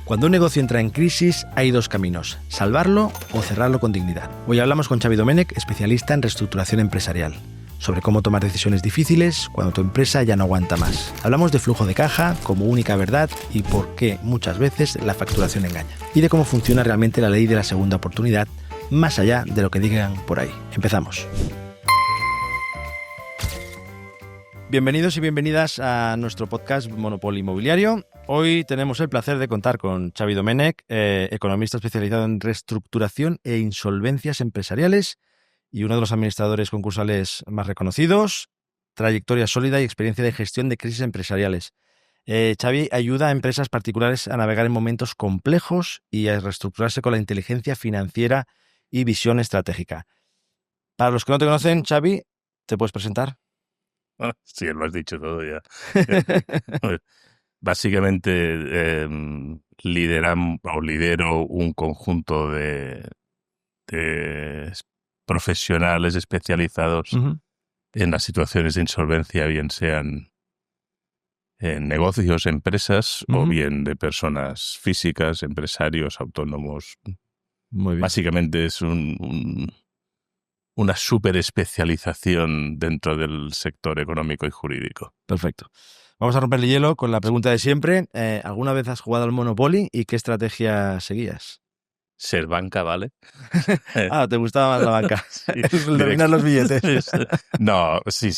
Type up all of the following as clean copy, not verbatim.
Cuando un negocio entra en crisis, hay dos caminos: salvarlo o cerrarlo con dignidad. Hoy hablamos con Xavi Domènech, especialista en reestructuración empresarial, sobre cómo tomar decisiones difíciles cuando tu empresa ya no aguanta más. Hablamos de flujo de caja como única verdad y por qué muchas veces la facturación engaña. Y de cómo funciona realmente la ley de la segunda oportunidad, más allá de lo que digan por ahí. Empezamos. Bienvenidos y bienvenidas a nuestro podcast Monopoly Inmobiliario. Hoy tenemos el placer de contar con Xavi Domènech, economista especializado en reestructuración e insolvencias empresariales y uno de los administradores concursales más reconocidos, trayectoria sólida y experiencia de gestión de crisis empresariales. Xavi ayuda a empresas particulares a navegar en momentos complejos y a reestructurarse con la inteligencia financiera y visión estratégica. Para los que no te conocen, Xavi, ¿te puedes presentar? Sí, lo has dicho todo ya. Básicamente lidero un conjunto de profesionales especializados en las situaciones de insolvencia, bien sean en negocios, empresas o bien de personas físicas, empresarios, autónomos. Muy bien. Básicamente es una super especialización dentro del sector económico y jurídico. Perfecto. Vamos a romper el hielo con la pregunta de siempre. ¿Alguna vez has jugado al Monopoly y qué estrategia seguías? Ser banca, ¿vale? ¿Te gustaba más la banca? Sí, El dominar los billetes. No, sí.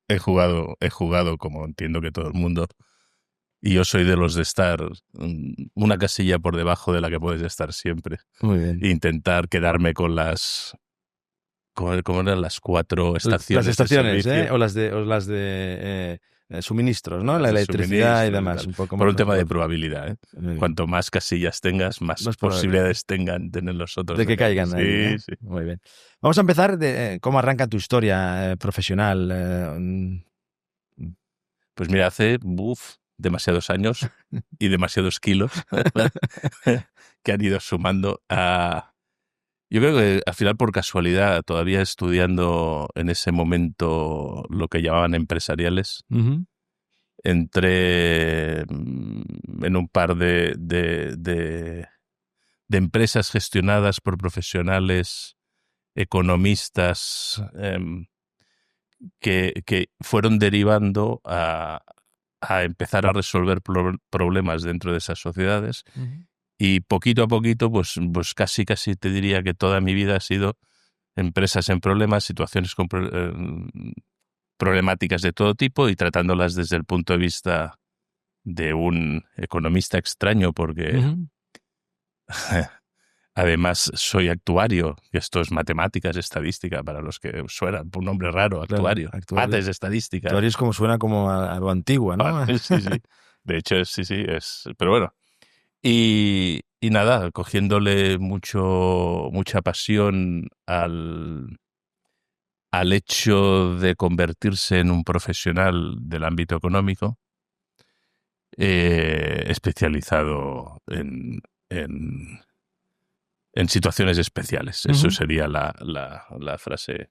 He jugado como entiendo que todo el mundo. Y yo soy de los de estar una casilla por debajo de la que puedes estar siempre. Muy bien. Intentar quedarme con las... ¿Cómo eran las 4 estaciones? Las estaciones, de o las de suministros, ¿no? La de electricidad y suministro demás. tal. Un poco Por más un tema de probabilidad, ¿eh? Cuanto más casillas tengas, más posibilidades tengan tener los otros. De que caigan ahí. Sí. Muy bien. Vamos a empezar de cómo arranca tu historia profesional. Pues mira, hace demasiados años y demasiados kilos que han ido sumando a... Yo creo que al final por casualidad, todavía estudiando en ese momento lo que llamaban empresariales, entré en un par de empresas gestionadas por profesionales, economistas, que fueron derivando a empezar a resolver problemas dentro de esas sociedades. Y poquito a poquito, pues casi te diría que toda mi vida ha sido empresas en problemas, situaciones con problemáticas de todo tipo y tratándolas desde el punto de vista de un economista extraño, porque además soy actuario, y esto es matemáticas, estadística, para los que suenan, un nombre raro, actuario. Claro, Mates, estadística. Actuario es como suena como a lo antigua, ¿no? Sí. De hecho, sí, es... Pero bueno. Y nada, cogiéndole mucha pasión al hecho de convertirse en un profesional del ámbito económico, especializado en situaciones especiales. Eso sería la frase.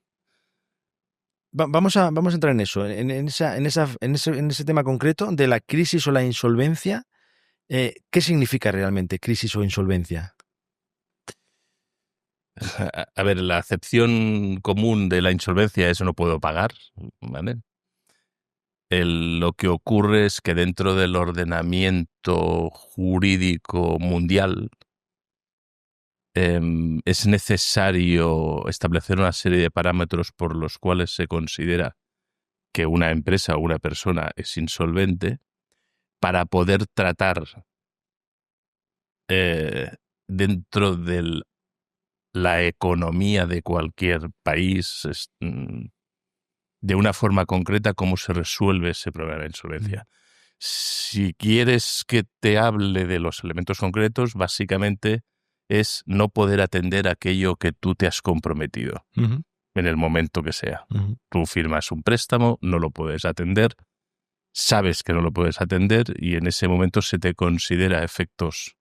Vamos a entrar en eso, en ese tema concreto de la crisis o la insolvencia. ¿Qué significa realmente crisis o insolvencia? A ver, la acepción común de la insolvencia es no puedo pagar, ¿vale? Lo que ocurre es que dentro del ordenamiento jurídico mundial es necesario establecer una serie de parámetros por los cuales se considera que una empresa o una persona es insolvente para poder tratar dentro de la economía de cualquier país de una forma concreta cómo se resuelve ese problema de insolvencia. Si quieres que te hable de los elementos concretos, básicamente es no poder atender aquello que tú te has comprometido en el momento que sea. Tú firmas un préstamo, no lo puedes atender, sabes que no lo puedes atender y en ese momento se te considera efectos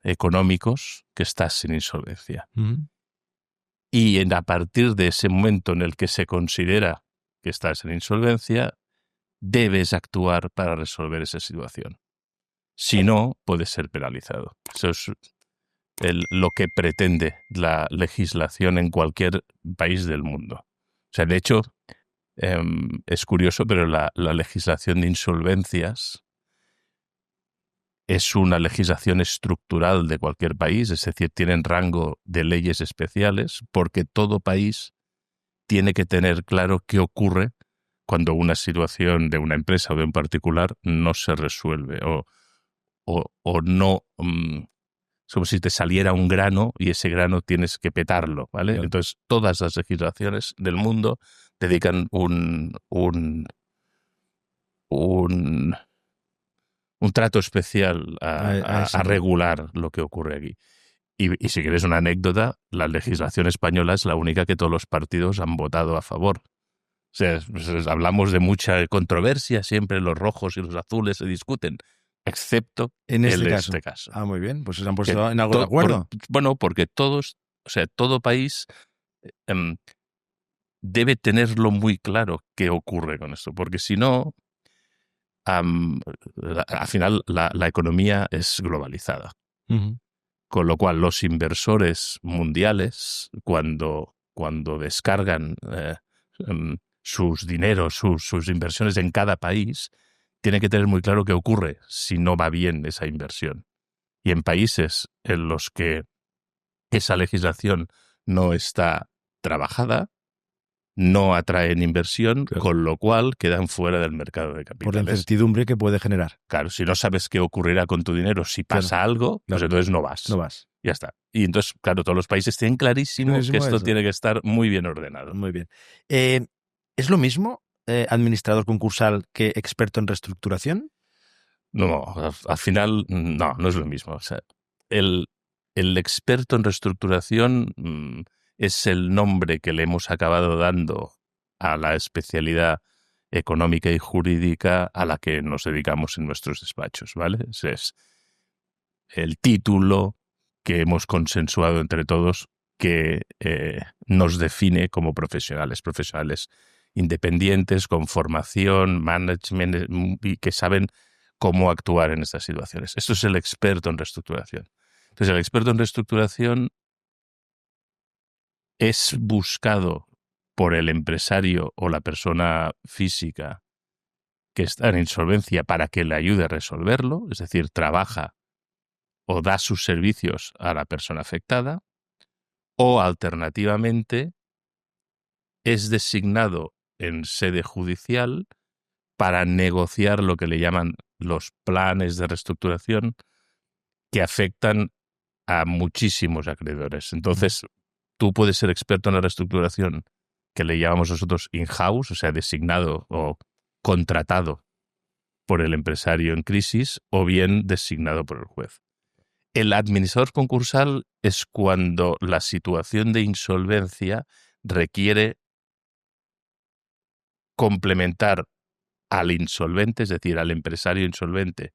económicos que estás en insolvencia. Y a partir de ese momento en el que se considera que estás en insolvencia, debes actuar para resolver esa situación. Si no, puede ser penalizado. Eso es lo que pretende la legislación en cualquier país del mundo. O sea, de hecho, es curioso, pero la legislación de insolvencias es una legislación estructural de cualquier país, es decir, tienen rango de leyes especiales, porque todo país tiene que tener claro qué ocurre cuando una situación de una empresa o de un particular no se resuelve o no. Es como si te saliera un grano y ese grano tienes que petarlo, ¿vale? Claro. Entonces, todas las legislaciones del mundo dedican un trato especial A ese a tema. regular lo que ocurre aquí. Y si quieres una anécdota, la legislación española es la única que todos los partidos han votado a favor. O sea, hablamos de mucha controversia, siempre los rojos y los azules se discuten, excepto En este este caso. caso. Ah, muy bien. Pues se han Que puesto en algo de acuerdo. bueno, porque todo país em, debe tenerlo muy claro qué ocurre con esto, porque si no, al final la economía es globalizada. Ujú. Con lo cual, los inversores mundiales, cuando descargan sus dineros, sus inversiones en cada país, tienen que tener muy claro qué ocurre si no va bien esa inversión. Y en países en los que esa legislación no está trabajada, no atraen inversión, Claro. con lo cual quedan fuera del mercado de Por la capitales. incertidumbre que puede generar. Claro, si no sabes qué ocurrirá con tu dinero, si pasa Claro, algo, pues claro. entonces no vas. No vas. Ya está. Y entonces, claro, todos los países tienen clarísimo que Clarísimo esto eso. tiene que estar muy bien ordenado. Muy bien. ¿Es lo mismo administrador concursal que experto en reestructuración? No, al final, no es lo mismo. O sea, el, el experto en reestructuración es el nombre que le hemos acabado dando a la especialidad económica y jurídica a la que nos dedicamos en nuestros despachos, ¿vale? Ese es el título que hemos consensuado entre todos que nos define como profesionales independientes, con formación, management y que saben cómo actuar en estas situaciones. Esto es el experto en reestructuración. Entonces, el experto en reestructuración es buscado por el empresario o la persona física que está en insolvencia para que le ayude a resolverlo, es decir, trabaja o da sus servicios a la persona afectada, o alternativamente es designado en sede judicial para negociar lo que le llaman los planes de reestructuración que afectan a muchísimos acreedores. Entonces, tú puedes ser experto en la reestructuración, que le llamamos nosotros in-house, o sea, designado o contratado por el empresario en crisis, o bien designado por el juez. El administrador concursal es cuando la situación de insolvencia requiere complementar al insolvente, es decir, al empresario insolvente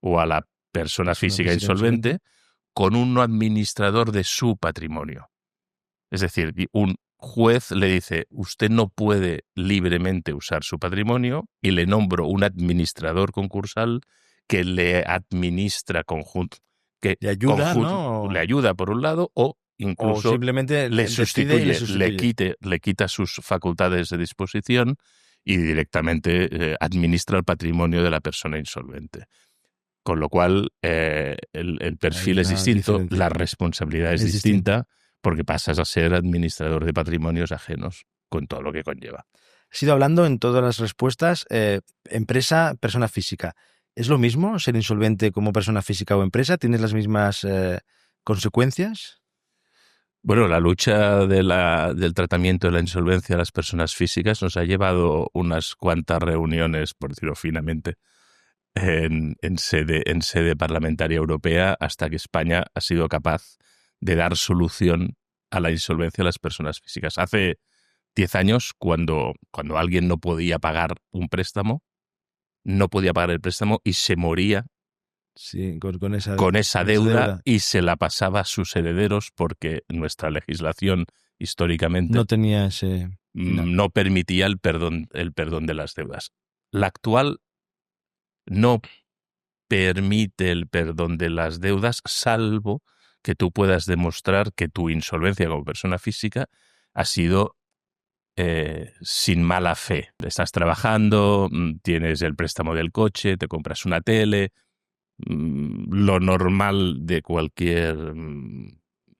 o a la persona física insolvente, con un administrador de su patrimonio. Es decir, un juez le dice, usted no puede libremente usar su patrimonio y le nombro un administrador concursal que le administra conjunto, que Le ayuda, ¿no? le ayuda por un lado o O incluso simplemente le decide y le sustituye, sustituye. le quita sus facultades de disposición y directamente administra el patrimonio de la persona insolvente. Con lo cual, el perfil Hay es una distinto, diferencia. la responsabilidad es distinta, porque pasas a ser administrador de patrimonios ajenos, con todo lo que conlleva. Has ido hablando en todas las respuestas, empresa, persona física. ¿Es lo mismo ser insolvente como persona física o empresa? ¿Tienes las mismas consecuencias? Bueno, la lucha del tratamiento de la insolvencia de las personas físicas nos ha llevado unas cuantas reuniones, por decirlo finamente, en sede parlamentaria europea, hasta que España ha sido capaz de dar solución a la insolvencia de las personas físicas. Hace 10 años, cuando alguien no podía pagar un préstamo, no podía pagar el préstamo y se moría Sí, con con esa esa deuda y se la pasaba a sus herederos, porque nuestra legislación históricamente No tenía ese final. no permitía el perdón de las deudas. La actual no permite el perdón de las deudas, salvo que tú puedas demostrar que tu insolvencia como persona física ha sido sin mala fe. Estás trabajando, tienes el préstamo del coche, te compras una tele, lo normal de cualquier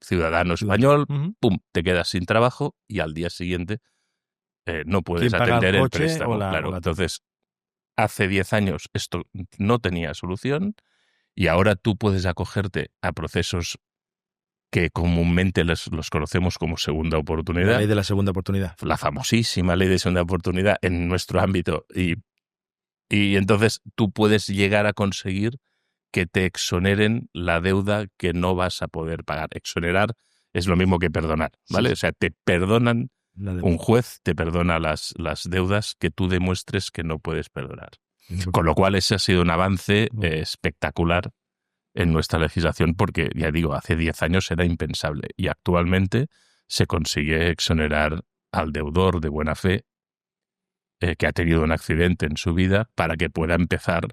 ciudadano español, pum, te quedas sin trabajo y al día siguiente no puedes atender el préstamo. Claro, entonces, hace 10 años esto no tenía solución y ahora tú puedes acogerte a procesos que comúnmente los conocemos como segunda oportunidad. La ley de la segunda oportunidad. La famosísima ley de segunda oportunidad en nuestro ámbito. Y entonces tú puedes llegar a conseguir que te exoneren la deuda que no vas a poder pagar. Exonerar es lo mismo que perdonar, ¿vale? Sí. O sea, te perdonan, un juez te perdona las deudas que tú demuestres que no puedes perdonar. Con lo cual ese ha sido un avance espectacular en nuestra legislación porque, ya digo, hace 10 años era impensable y actualmente se consigue exonerar al deudor de buena fe que ha tenido un accidente en su vida para que pueda empezar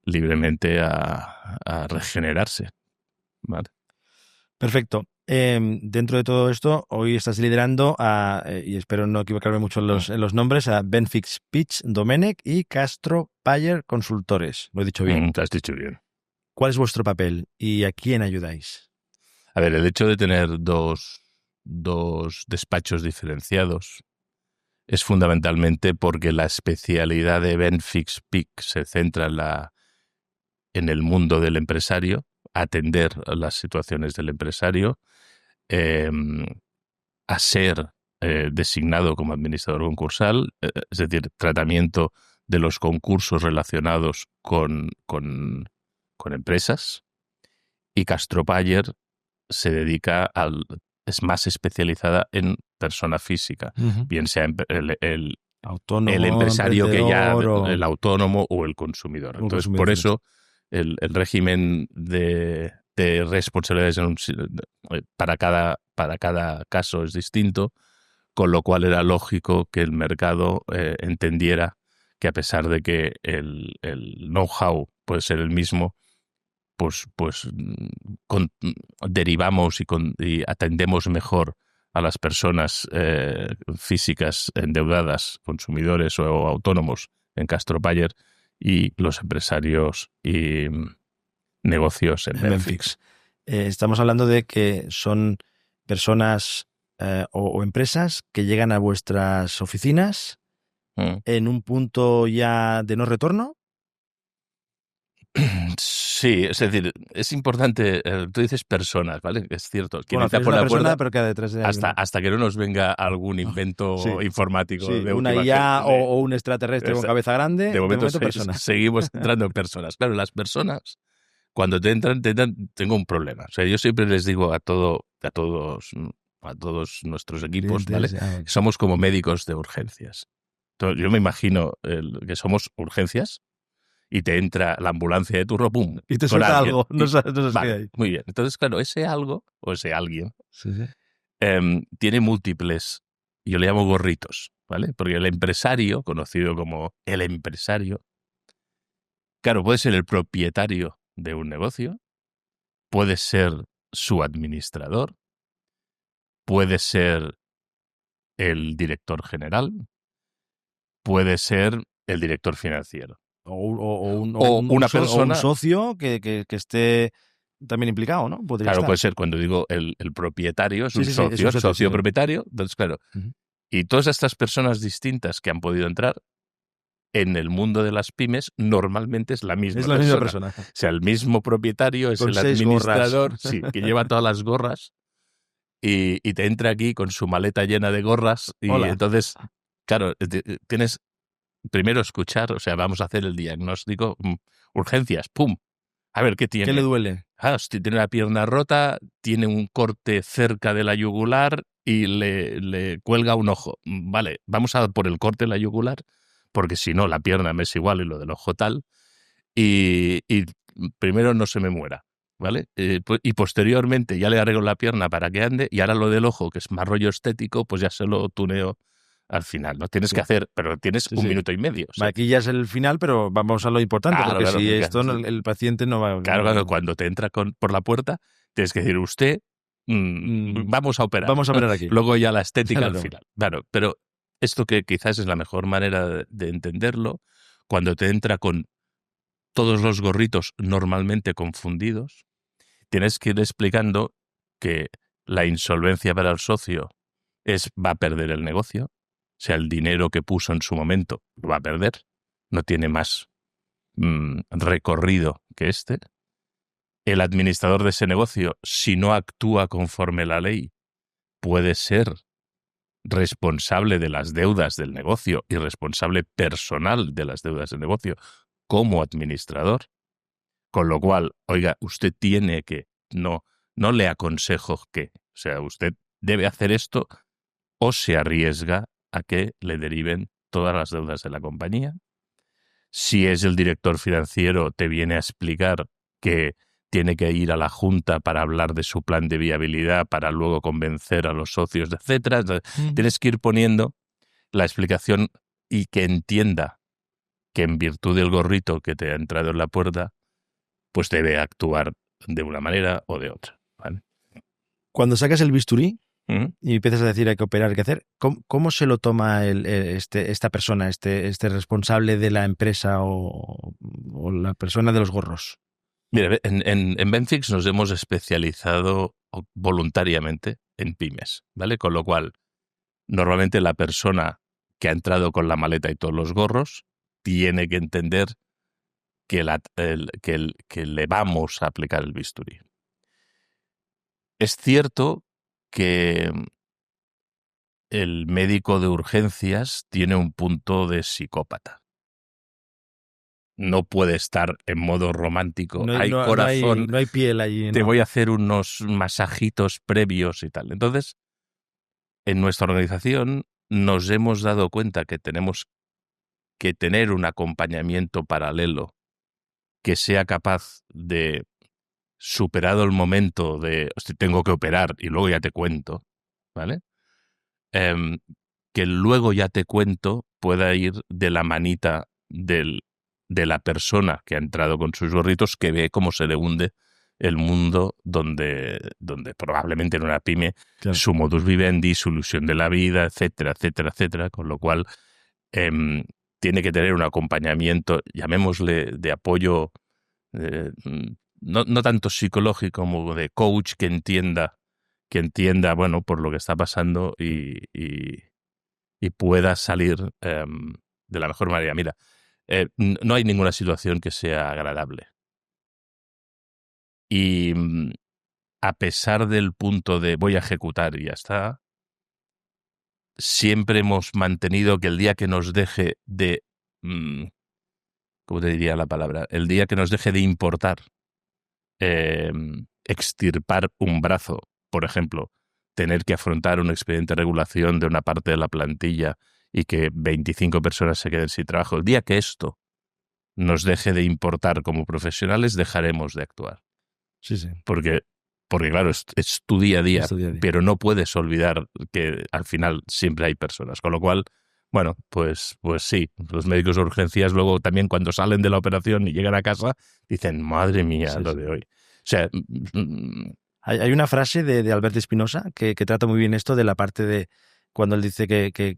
libremente a regenerarse. ¿Vale? Perfecto. Dentro de todo esto, hoy estás liderando y espero no equivocarme mucho en los nombres, a Benfix Pitch Domènech y Castro Payer Consultores. ¿Lo he dicho bien? Te has dicho bien. ¿Cuál es vuestro papel y a quién ayudáis? A ver, el hecho de tener dos despachos diferenciados es fundamentalmente porque la especialidad de Benfix PIC se centra en el mundo del empresario, atender a las situaciones del empresario, a ser designado como administrador concursal, es decir, tratamiento de los concursos relacionados con empresas, y Castro Payer se dedica es más especializada en persona física, bien sea el autónomo, el empresario que ya, o el autónomo o el consumidor. Entonces, por eso el régimen de responsabilidades para cada caso es distinto, con lo cual era lógico que el mercado entendiera que a pesar de que el know-how puede ser el mismo, pues derivamos y atendemos mejor a las personas físicas endeudadas, consumidores o autónomos en Castro Payer, y los empresarios y negocios en Benfix. Estamos hablando de que son personas o empresas que llegan a vuestras oficinas en un punto ya de no retorno. Sí, es decir, es importante, tú dices personas, ¿vale? Es cierto. Bueno, es una persona, pero que detrás de hasta que no nos venga algún invento informático. Sí, una IA o un extraterrestre con cabeza grande, de momento personas. Seguimos entrando en personas. Claro, las personas, cuando te entran, tengo un problema. O sea, yo siempre les digo a todos nuestros equipos, ¿vale? Somos como médicos de urgencias. Entonces, yo me imagino que somos urgencias, y te entra la ambulancia de turno, ¡pum! Y te suelta algo, no sabes vale, qué hay. Muy bien. Entonces, claro, ese algo, o ese alguien, sí. Tiene múltiples, yo le llamo gorritos, ¿vale? Porque el empresario, conocido como el empresario, claro, puede ser el propietario de un negocio, puede ser su administrador, puede ser el director general, puede ser el director financiero. O una persona, o un socio que esté también implicado, ¿no? Claro, puede ser, cuando digo el propietario, es un socio propietario. Entonces, claro, y todas estas personas distintas que han podido entrar en el mundo de las pymes, normalmente es la misma persona. O sea, el mismo propietario es el administrador, sí, que lleva todas las gorras y te entra aquí con su maleta llena de gorras. Y Hola. Entonces, claro, tienes primero escuchar, o sea, vamos a hacer el diagnóstico, urgencias, ¡pum! A ver, ¿qué tiene? ¿Qué le duele? Tiene la pierna rota, tiene un corte cerca de la yugular y le cuelga un ojo. Vale, vamos a por el corte de la yugular, porque si no, la pierna me es igual y lo del ojo tal. Y primero no se me muera, ¿vale? Y posteriormente ya le arreglo la pierna para que ande, y ahora lo del ojo, que es más rollo estético, pues ya se lo tuneo al final, ¿no? Tienes que hacer, pero tienes un minuto y medio. Aquí ya es el final, pero vamos a lo importante, porque si esto el paciente no va... Claro, cuando te entra por la puerta, tienes que decir, usted, vamos a operar. Vamos a operar aquí. Luego ya la estética al final. Claro, pero esto que quizás es la mejor manera de entenderlo, cuando te entra con todos los gorritos normalmente confundidos, tienes que ir explicando que la insolvencia para el socio va a perder el negocio, o sea, el dinero que puso en su momento lo va a perder, no tiene más recorrido que este. El administrador de ese negocio, si no actúa conforme la ley, puede ser responsable de las deudas del negocio y responsable personal de las deudas del negocio como administrador. Con lo cual, oiga, usted tiene que, no le aconsejo que, o sea, usted debe hacer esto o se arriesga a que le deriven todas las deudas de la compañía. Si es el director financiero, te viene a explicar que tiene que ir a la junta para hablar de su plan de viabilidad, para luego convencer a los socios, etcétera. Tienes que ir poniendo la explicación y que entienda que en virtud del gorrito que te ha entrado en la puerta, pues debe actuar de una manera o de otra, ¿vale? Cuando sacas el bisturí y empiezas a decir hay que operar, hay que hacer, ¿cómo se lo toma esta persona, este responsable de la empresa o la persona de los gorros? Mira, en Benfix nos hemos especializado voluntariamente en pymes, ¿vale? Con lo cual, normalmente la persona que ha entrado con la maleta y todos los gorros tiene que entender que le vamos a aplicar el bisturí. Es cierto que el médico de urgencias tiene un punto de psicópata. No puede estar en modo romántico. Hay corazón. No hay piel allí. Te voy a hacer unos masajitos previos y tal. Entonces, en nuestra organización nos hemos dado cuenta que tenemos que tener un acompañamiento paralelo que sea capaz de, superado el momento de tengo que operar y luego ya te cuento, ¿vale? Que luego ya te cuento pueda ir de la manita de la persona que ha entrado con sus gorritos, que ve cómo se le hunde el mundo donde probablemente en una pyme, claro, su modus vivendi, su ilusión de la vida, etcétera, etcétera, etcétera, con lo cual tiene que tener un acompañamiento, llamémosle de apoyo, no tanto psicológico como de coach, que entienda, bueno, por lo que está pasando y pueda salir de la mejor manera. Mira, no hay ninguna situación que sea agradable. Y a pesar del punto de voy a ejecutar y ya está, siempre hemos mantenido que el día que nos deje de... ¿cómo te diría la palabra? El día que nos deje de importar extirpar un brazo, por ejemplo, tener que afrontar un expediente de regulación de una parte de la plantilla y que 25 personas se queden sin trabajo, el día que esto nos deje de importar como profesionales, dejaremos de actuar. Sí, sí. Porque claro, es tu día a día, pero no puedes olvidar que al final siempre hay personas. Con lo cual, bueno, pues sí, los médicos de urgencias luego también cuando salen de la operación y llegan a casa dicen, madre mía, sí, lo de hoy. O sea, hay una frase de Alberto Espinosa que trata muy bien esto de la parte de cuando él dice que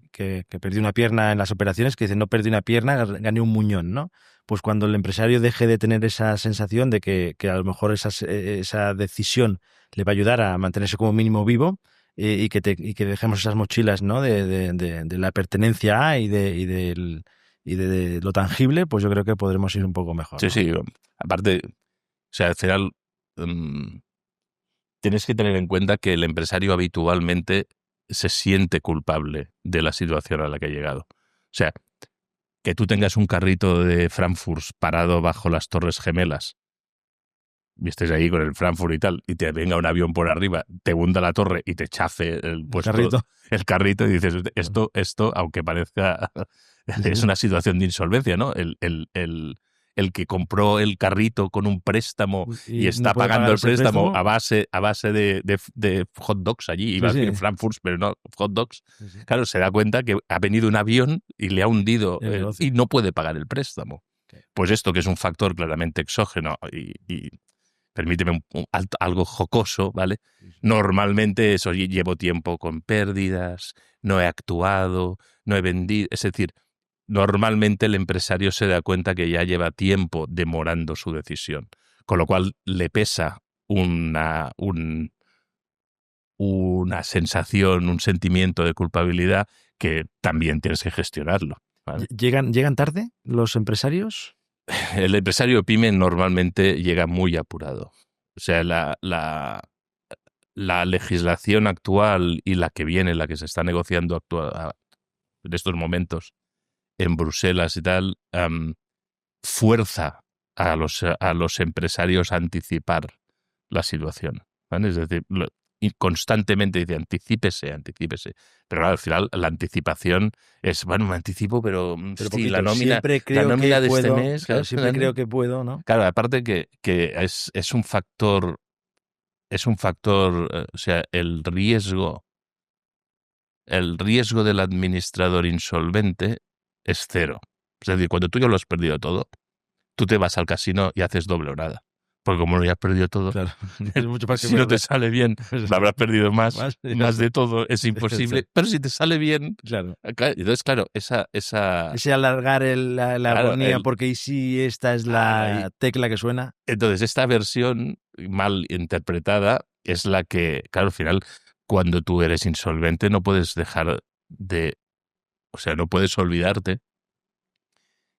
perdió una pierna en las operaciones, que dice no perdí una pierna, gané un muñón, ¿no? Pues cuando el empresario deje de tener esa sensación de que a lo mejor esa decisión le va a ayudar a mantenerse como mínimo vivo y que dejemos esas mochilas, ¿no? de la pertenencia a y de lo tangible, pues yo creo que podremos ir un poco mejor. Sí, ¿no? Sí, aparte, o sea, al final tienes que tener en cuenta que el empresario habitualmente se siente culpable de la situación a la que ha llegado. O sea, que tú tengas un carrito de Frankfurt parado bajo las Torres Gemelas y estés ahí con el Frankfurt y tal, y te venga un avión por arriba, te hunda la torre y te chafe el carrito y dices, esto aunque parezca, es una situación de insolvencia, ¿no? El el que compró el carrito con un préstamo y no está puede pagando pagar el ese préstamo préstamo. a base de hot dogs allí, iba a Sí, decir sí. Frankfurt, pero no, hot dogs. Sí, sí. Claro, se da cuenta que ha venido un avión y le ha hundido El negocio. y no puede pagar el préstamo. Pues esto, que es un factor claramente exógeno y permíteme algo jocoso, ¿vale? Normalmente eso, llevo tiempo con pérdidas, no he actuado, no he vendido. Es decir, normalmente el empresario se da cuenta que ya lleva tiempo demorando su decisión, con lo cual le pesa una sensación, un sentimiento de culpabilidad que también tienes que gestionarlo, ¿vale? ¿Llegan tarde los empresarios? El empresario pyme normalmente llega muy apurado. O sea, la legislación actual y la que viene, la que se está negociando en estos momentos en Bruselas y tal, fuerza a los empresarios a anticipar la situación, ¿vale? Es decir, y constantemente dice anticípese, anticípese. Pero claro, al final la anticipación es, bueno, me anticipo, pero Pero sí, poquito. Siempre la creo que nómina de este puedo. mes, Claro, claro, siempre creo que puedo, ¿no? claro, aparte que es un factor, o sea, el riesgo del administrador insolvente es cero. Es decir, cuando tú ya lo has perdido todo, tú te vas al casino y haces doble o nada. Porque como lo ya has perdido todo, Claro. No hay mucho más que si no te perder. sale bien, lo habrás perdido más Más. de todo, es imposible. Pero si te sale bien, Claro. entonces, claro, esa Ese alargar la claro, agonía, porque ¿y si esta es ahí, la tecla que suena? entonces esta versión mal interpretada es la que, claro, al final, cuando tú eres insolvente no puedes dejar o sea, no puedes olvidarte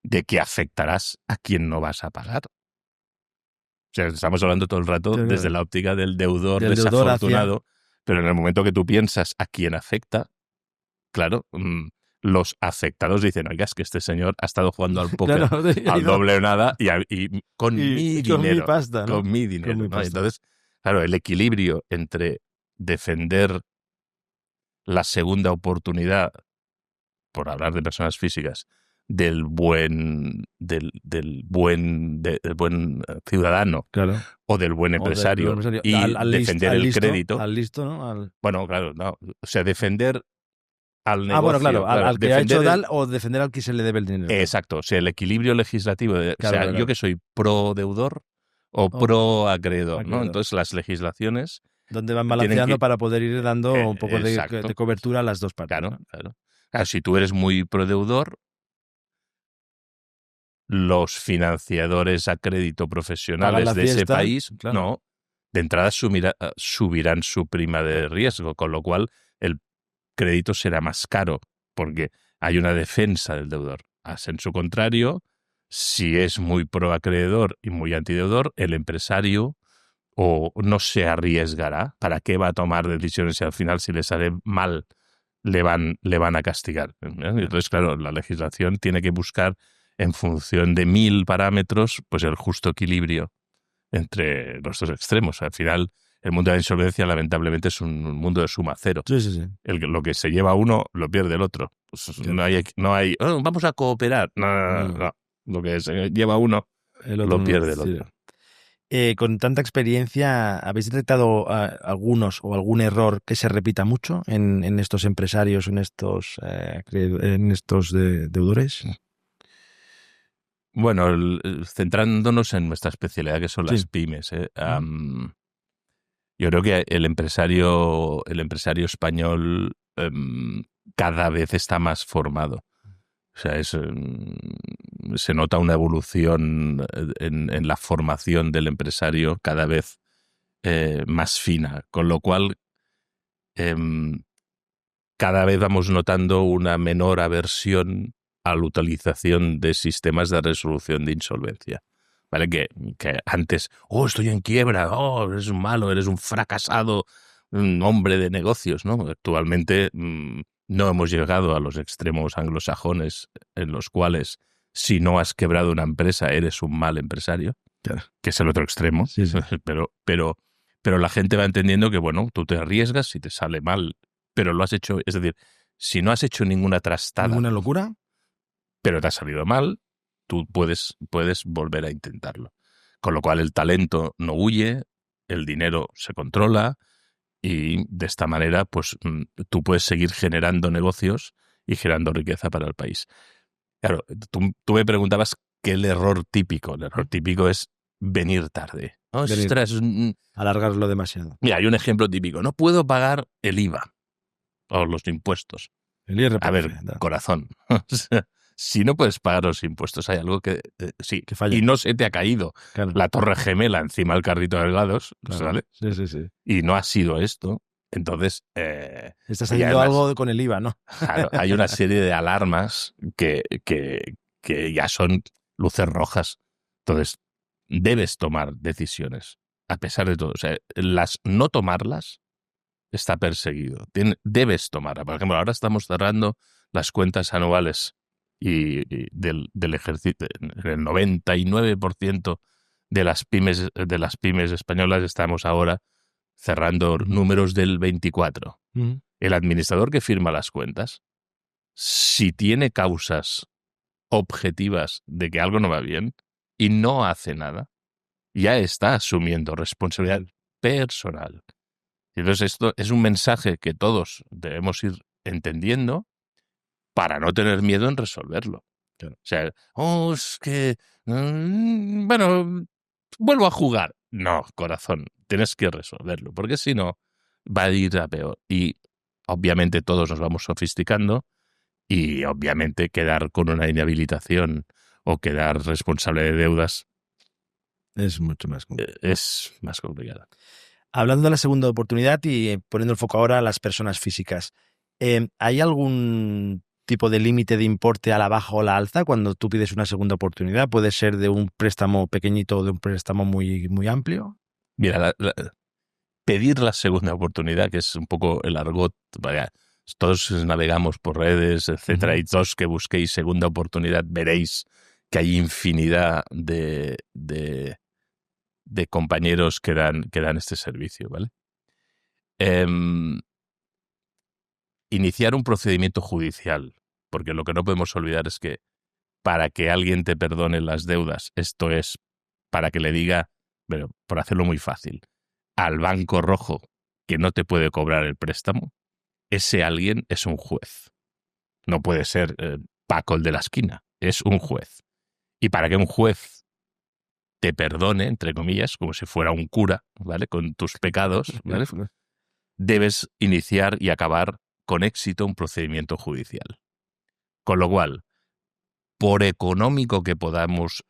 de que afectarás a quien no vas a pagar. O sea, estamos hablando todo el rato Claro, desde claro. la óptica del deudor Del deudor hacia. desafortunado, pero en el momento que tú piensas a quién afecta, claro, los afectados dicen, oiga, es que este señor ha estado jugando al póker Claro, ha al ido. doble o nada y con mi Con mi dinero, pasta, ¿no? con mi Con dinero, mi ¿no? pasta. Entonces, claro, el equilibrio entre defender la segunda oportunidad, por hablar de personas físicas, del buen ciudadano Claro. o del buen O del empresario empresario. y defender Al el listo, crédito. ¿no? Bueno, claro, no. O sea, defender al Bueno, negocio, claro, claro, al que ha hecho o defender al que se le debe el dinero. Claro. exacto, o sea, el equilibrio legislativo, o Claro, sea, claro, yo claro. que soy pro deudor o O pro acreedor, ¿no? acreedor. Entonces las legislaciones Donde van tienen balanceando que, para poder ir dando un poco de exacto, cobertura a las dos partes, claro, ¿no? claro. Claro, si tú eres muy pro deudor, los financiadores a crédito Pagar profesionales la de ese fiesta, país, claro. no, de entrada subirán su prima de riesgo, con lo cual el crédito será más caro, porque hay una defensa del deudor. En su contrario, si es muy proacreedor y muy antideudor, el empresario o no se arriesgará. ¿Para qué va a tomar decisiones si al final, si le sale mal, le van a castigar? Entonces, claro, la legislación tiene que buscar, en función de 1000 parámetros, pues el justo equilibrio entre los dos extremos. Al final, el mundo de la insolvencia, lamentablemente, es un mundo de suma cero. Sí, sí, sí. Lo que se lleva uno, lo pierde el otro. Pues Claro. no hay "Oh, vamos a cooperar". No. Lo que se lleva uno, El otro lo no. pierde el Sí. otro. Con tanta experiencia, ¿habéis detectado algunos o algún error que se repita mucho en estos empresarios, en estos deudores? Bueno, centrándonos en nuestra especialidad, que son Sí. las pymes, yo creo que el empresario español cada vez está más formado. O sea, se nota una evolución en la formación del empresario cada vez más fina, con lo cual cada vez vamos notando una menor aversión a la utilización de sistemas de resolución de insolvencia. ¿Vale? Que antes, estoy en quiebra, eres un malo, eres un fracasado, un hombre de negocios, ¿no? Actualmente no hemos llegado a los extremos anglosajones en los cuales, si no has quebrado una empresa, eres un mal empresario, Claro. que es el otro extremo. Sí, sí. Pero la gente va entendiendo que, bueno, tú te arriesgas si te sale mal, pero lo has hecho, es decir, si no has hecho ninguna trastada, ¿Ninguna locura? pero te ha salido mal, tú puedes volver a intentarlo. Con lo cual el talento no huye, el dinero se controla y de esta manera pues tú puedes seguir generando negocios y generando riqueza para el país. Claro, tú me preguntabas qué es el error típico. El error típico es venir tarde. Ostras, alargarlo demasiado. Mira, hay un ejemplo típico. No puedo pagar el IVA o los impuestos. El IRPF. A ver, corazón. Si no puedes pagar los impuestos, hay algo que sí. Que falla. Y no se te ha caído la torre gemela encima del carrito de helados, ¿vale? Sí. Y no ha sido esto. Entonces... estás haciendo algo con el IVA, ¿no? Claro, hay una serie de alarmas que ya son luces rojas. Entonces, debes tomar decisiones, a pesar de todo. O sea, las no tomarlas está perseguido. Debes tomarlas. Por ejemplo, ahora estamos cerrando las cuentas anuales y del ejercicio. El 99% de las pymes españolas estamos ahora cerrando números del 24. El administrador que firma las cuentas, si tiene causas objetivas de que algo no va bien y no hace nada, ya está asumiendo responsabilidad personal. Entonces esto es un mensaje que todos debemos ir entendiendo para no tener miedo en resolverlo. Claro. O sea, es que, bueno, vuelvo a jugar. No, corazón, tienes que resolverlo, porque si no, va a ir a peor. Y obviamente todos nos vamos sofisticando y obviamente quedar con una inhabilitación o quedar responsable de deudas es mucho más complicado. Es más complicado. Hablando de la segunda oportunidad y poniendo el foco ahora a las personas físicas, ¿hay algún tipo de límite de importe a la baja o la alza cuando tú pides una segunda oportunidad? ¿Puede ser de un préstamo pequeñito o de un préstamo muy, muy amplio? Mira, pedir la segunda oportunidad, que es un poco el argot, todos navegamos por redes, etcétera, y todos que busquéis segunda oportunidad veréis que hay infinidad de compañeros que dan este servicio, ¿vale? Iniciar un procedimiento judicial, porque lo que no podemos olvidar es que para que alguien te perdone las deudas, esto es para que le diga, bueno, por hacerlo muy fácil, al banco rojo que no te puede cobrar el préstamo, ese alguien es un juez. No puede ser Paco el de la esquina, es un juez. Y para que un juez te perdone, entre comillas, como si fuera un cura, ¿vale? Con tus pecados, ¿vale? Debes iniciar y acabar con éxito un procedimiento judicial. Con lo cual, por económico que podamos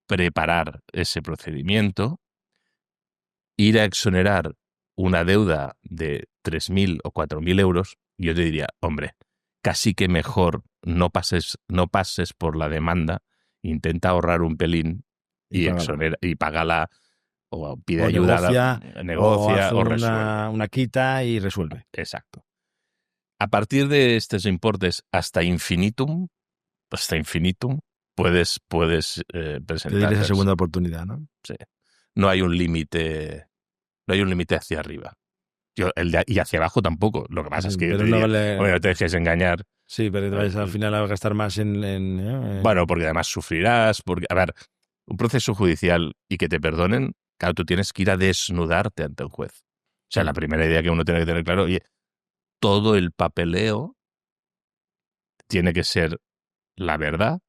preparar ese procedimiento, ir a exonerar una deuda de 3.000 o 4.000 euros, yo te diría, hombre, casi que mejor no pases por la demanda, intenta ahorrar un pelín y exonera y págala o pide ayuda, negocia o resuelve. Una quita y resuelve. Exacto. A partir de estos importes hasta infinitum, puedes presentar. Pedir esa segunda oportunidad, ¿no? Sí. No hay un límite hacia arriba. Y hacia abajo tampoco. Lo que pasa es que yo te diría, no te dejes engañar. Sí, pero te vayas al final a gastar más en Bueno, porque además sufrirás. Porque, a ver, un proceso judicial y que te perdonen, claro, tú tienes que ir a desnudarte ante el juez. O sea, la primera idea que uno tiene que tener claro, oye, todo el papeleo tiene que ser la verdad,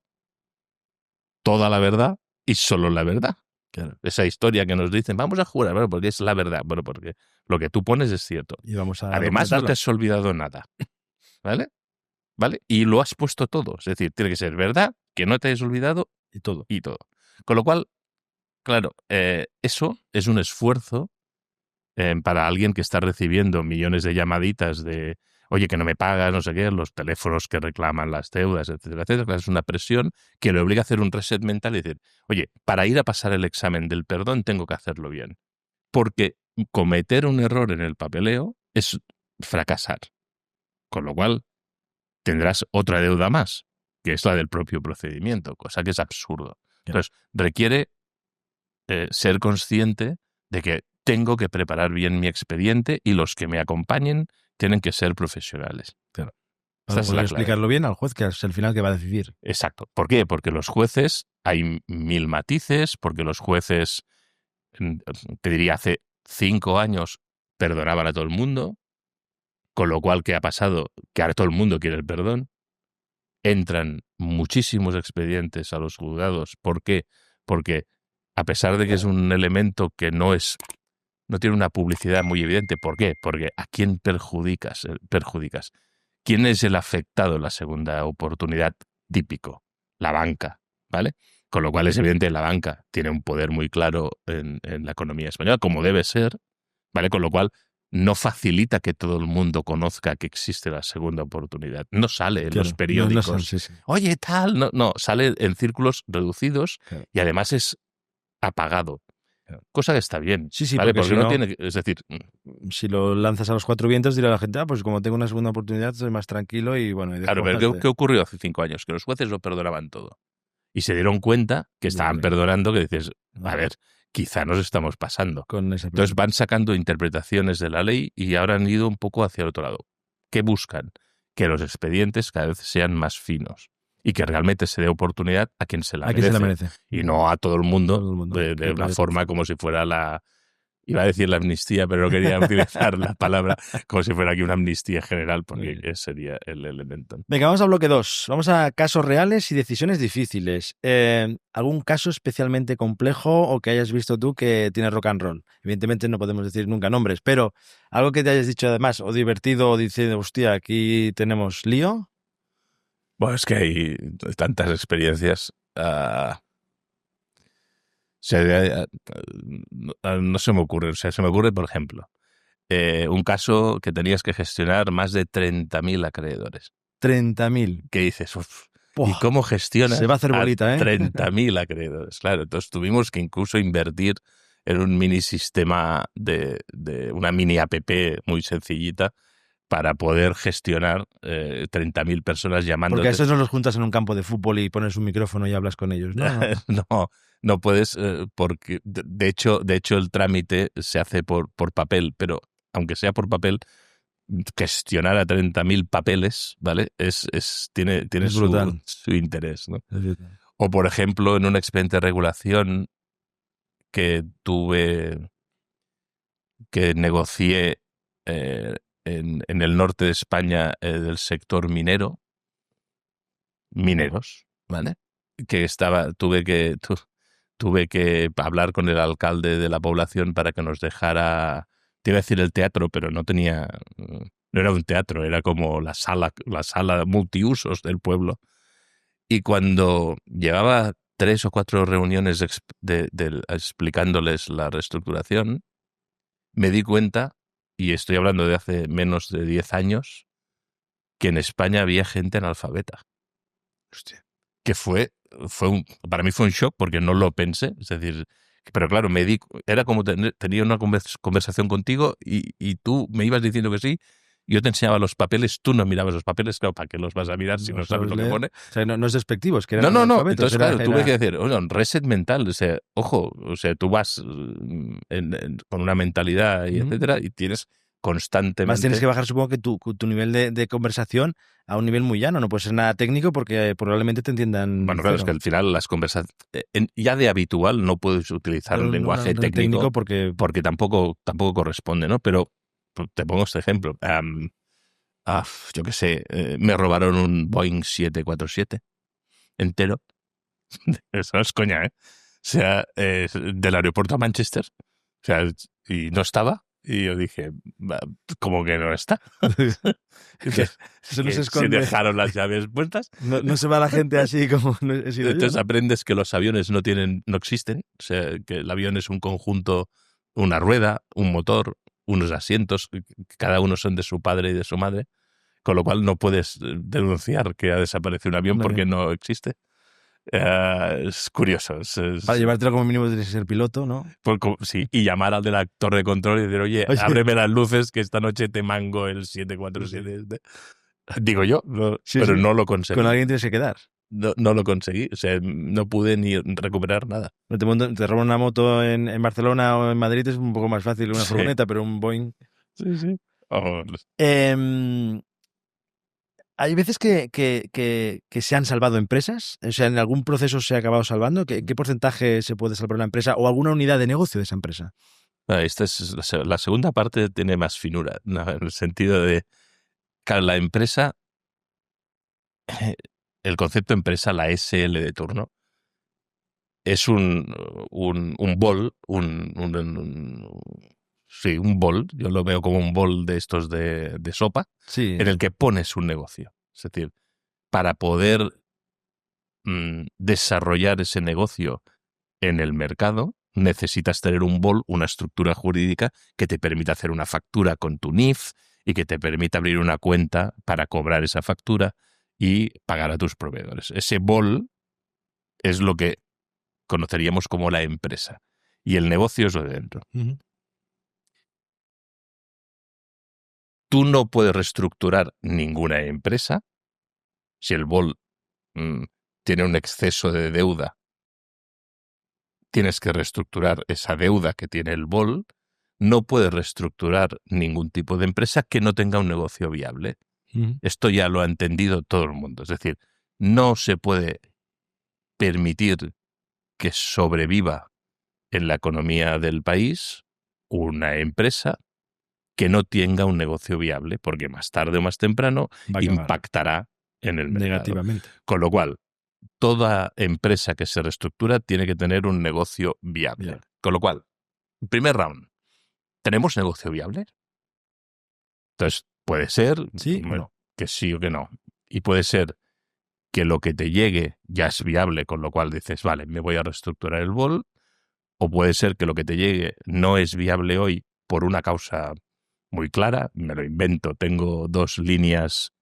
toda la verdad y solo la verdad. Claro. Esa historia que nos dicen, vamos a jurar, bueno, porque es la verdad, bueno, porque lo que tú pones es cierto. Y vamos a además, no te has olvidado nada, ¿vale? Y lo has puesto todo. Es decir, tiene que ser verdad, que no te hayas olvidado y todo. Con lo cual, claro, eso es un esfuerzo para alguien que está recibiendo millones de llamaditas de oye, que no me pagas, no sé qué, los teléfonos que reclaman las deudas, etcétera, etcétera. Es una presión que le obliga a hacer un reset mental y decir, oye, para ir a pasar el examen del perdón tengo que hacerlo bien. Porque cometer un error en el papeleo es fracasar. Con lo cual, tendrás otra deuda más, que es la del propio procedimiento, cosa que es absurdo. Entonces, requiere ser consciente de que tengo que preparar bien mi expediente y los que me acompañen tienen que ser profesionales. Claro. Para Esta es poder la clave. explicarlo bien al juez, que es el final que va a decidir. Exacto. ¿Por qué? Porque los jueces, hay 1000 matices, porque los jueces, te diría, hace 5 años perdonaban a todo el mundo, con lo cual, ¿qué ha pasado? Que ahora todo el mundo quiere el perdón. Entran muchísimos expedientes a los juzgados. ¿Por qué? Porque a pesar de que es un elemento que no tiene una publicidad muy evidente. ¿Por qué? Porque ¿a quién perjudicas? ¿Quién es el afectado en la segunda oportunidad? Típico, la banca, ¿vale? Con lo cual es evidente, la banca tiene un poder muy claro en la economía española, como debe ser, ¿vale? Con lo cual no facilita que todo el mundo conozca que existe la segunda oportunidad. No sale en los periódicos. Sí, sí. Oye, tal, no, sale en círculos reducidos y además es apagado. Cosa que está bien. Sí, ¿vale? porque Porque si no no, tiene. Es decir, si lo lanzas a los 4 vientos, dirá la gente, pues como tengo una segunda oportunidad, soy más tranquilo y bueno. Y claro, pero ¿qué ocurrió hace 5 años? Que los jueces lo perdonaban todo. Y se dieron cuenta que estaban perdonando, que dices, a ver, quizá nos estamos pasando. Entonces van sacando interpretaciones de la ley y ahora han ido un poco hacia el otro lado. ¿Qué buscan? Que los expedientes cada vez sean más finos y que realmente se dé oportunidad a quien se la merece. Y no a todo el mundo, de una forma como si fuera la... Iba a decir la amnistía, pero no quería utilizar la palabra como si fuera aquí una amnistía general, porque ese sería el elemento. Venga, vamos a bloque 2. Vamos a casos reales y decisiones difíciles. ¿Algún caso especialmente complejo o que hayas visto tú que tiene rock and roll? Evidentemente no podemos decir nunca nombres, pero algo que te hayas dicho además, o divertido, o dice, hostia, aquí tenemos lío. Bueno, es que hay tantas experiencias. No se me ocurre. O sea, se me ocurre, por ejemplo, un caso que tenías que gestionar más de 30.000 acreedores. 30.000. ¿Qué dices? ¿Y cómo gestionas se va a hacer bolita, 30.000 acreedores? Claro, entonces tuvimos que incluso invertir en un mini sistema de una mini app muy sencillita para poder gestionar 30.000 personas llamándote. Porque a esos no los juntas en un campo de fútbol y pones un micrófono y hablas con ellos, ¿no? No puedes, porque de hecho el trámite se hace por papel, pero aunque sea por papel, gestionar a 30.000 papeles, ¿vale? Tiene su interés, ¿no? O, por ejemplo, en un expediente de regulación que negocié en el norte de España del sector mineros, ¿vale? Que tuve que hablar con el alcalde de la población para que nos dejara, te iba a decir el teatro, pero no era un teatro, era como la sala multiusos del pueblo. Y cuando llevaba 3 o 4 reuniones explicándoles la reestructuración, me di cuenta, y estoy hablando de hace menos de 10 años, que en España había gente analfabeta. Hostia. Que para mí fue un shock porque no lo pensé. Es decir, pero claro, era como tenía una conversación contigo y tú me ibas diciendo que sí, yo te enseñaba los papeles, tú no mirabas los papeles, claro, ¿para qué los vas a mirar si no sabes lo que pone? O sea, no es despectivo, es que no. Entonces, claro, tuve que decir, oye, reset mental, o sea, ojo, o sea, tú vas con una mentalidad y etcétera, y tienes constantemente... Más tienes que bajar, supongo que tu nivel de conversación a un nivel muy llano, no puede ser nada técnico porque probablemente te entiendan. Bueno, claro, es que al final las conversaciones ya de habitual no puedes utilizar un lenguaje técnico porque tampoco corresponde, ¿no? Pero te pongo este ejemplo. Yo qué sé, me robaron un Boeing 747 entero. Eso no es coña, ¿eh? O sea, del aeropuerto a Manchester. O sea, y no estaba. Y yo dije, ¿cómo que no está? Eso no se esconde. Si dejaron las llaves puestas. No se va la gente así como... Entonces aprendes que los aviones no existen. O sea, que el avión es un conjunto, una rueda, un motor, unos asientos. Cada uno son de su padre y de su madre. Con lo cual no puedes denunciar que ha desaparecido un avión porque no existe. Es curioso. Para llevártelo como mínimo tienes que ser piloto, ¿no? Sí, y llamar al de la torre de control y decir, oye, ábreme las luces que esta noche te mango el 747. Digo yo, pero no lo conseguí. Con alguien tienes que quedar. No lo conseguí, o sea, no pude ni recuperar nada. Te roban una moto en Barcelona o en Madrid, es un poco más fácil, una furgoneta, pero un Boeing... Sí. hay veces que se han salvado empresas, o sea, en algún proceso se ha acabado salvando. ¿Qué porcentaje se puede salvar una empresa o alguna unidad de negocio de esa empresa? Esta es la segunda parte tiene más finura, ¿no? En el sentido de, claro, la empresa, el concepto empresa, la SL de turno, es un bol, sí, un bol, yo lo veo como un bol de estos de sopa, Sí. en el que pones un negocio. Es decir, para poder desarrollar ese negocio en el mercado, necesitas tener un bol, una estructura jurídica que te permita hacer una factura con tu NIF y que te permita abrir una cuenta para cobrar esa factura y pagar a tus proveedores. Ese bol es lo que conoceríamos como la empresa y el negocio es lo de dentro. Uh-huh. Tú no puedes reestructurar ninguna empresa si el bol tiene un exceso de deuda. Tienes que reestructurar esa deuda que tiene el bol. No puedes reestructurar ningún tipo de empresa que no tenga un negocio viable. Uh-huh. Esto ya lo ha entendido todo el mundo. Es decir, no se puede permitir que sobreviva en la economía del país una empresa que no tenga un negocio viable, porque más tarde o más temprano impactará en el mercado. Negativamente. Con lo cual, toda empresa que se reestructura tiene que tener un negocio viable. Bien. Con lo cual, primer round, ¿tenemos negocio viable? Entonces, puede ser ¿Sí o no? que sí o que no. Y puede ser que lo que te llegue ya es viable, con lo cual dices, vale, me voy a reestructurar el bol. O puede ser que lo que te llegue no es viable hoy por una causa muy clara, me lo invento, tengo 2 líneas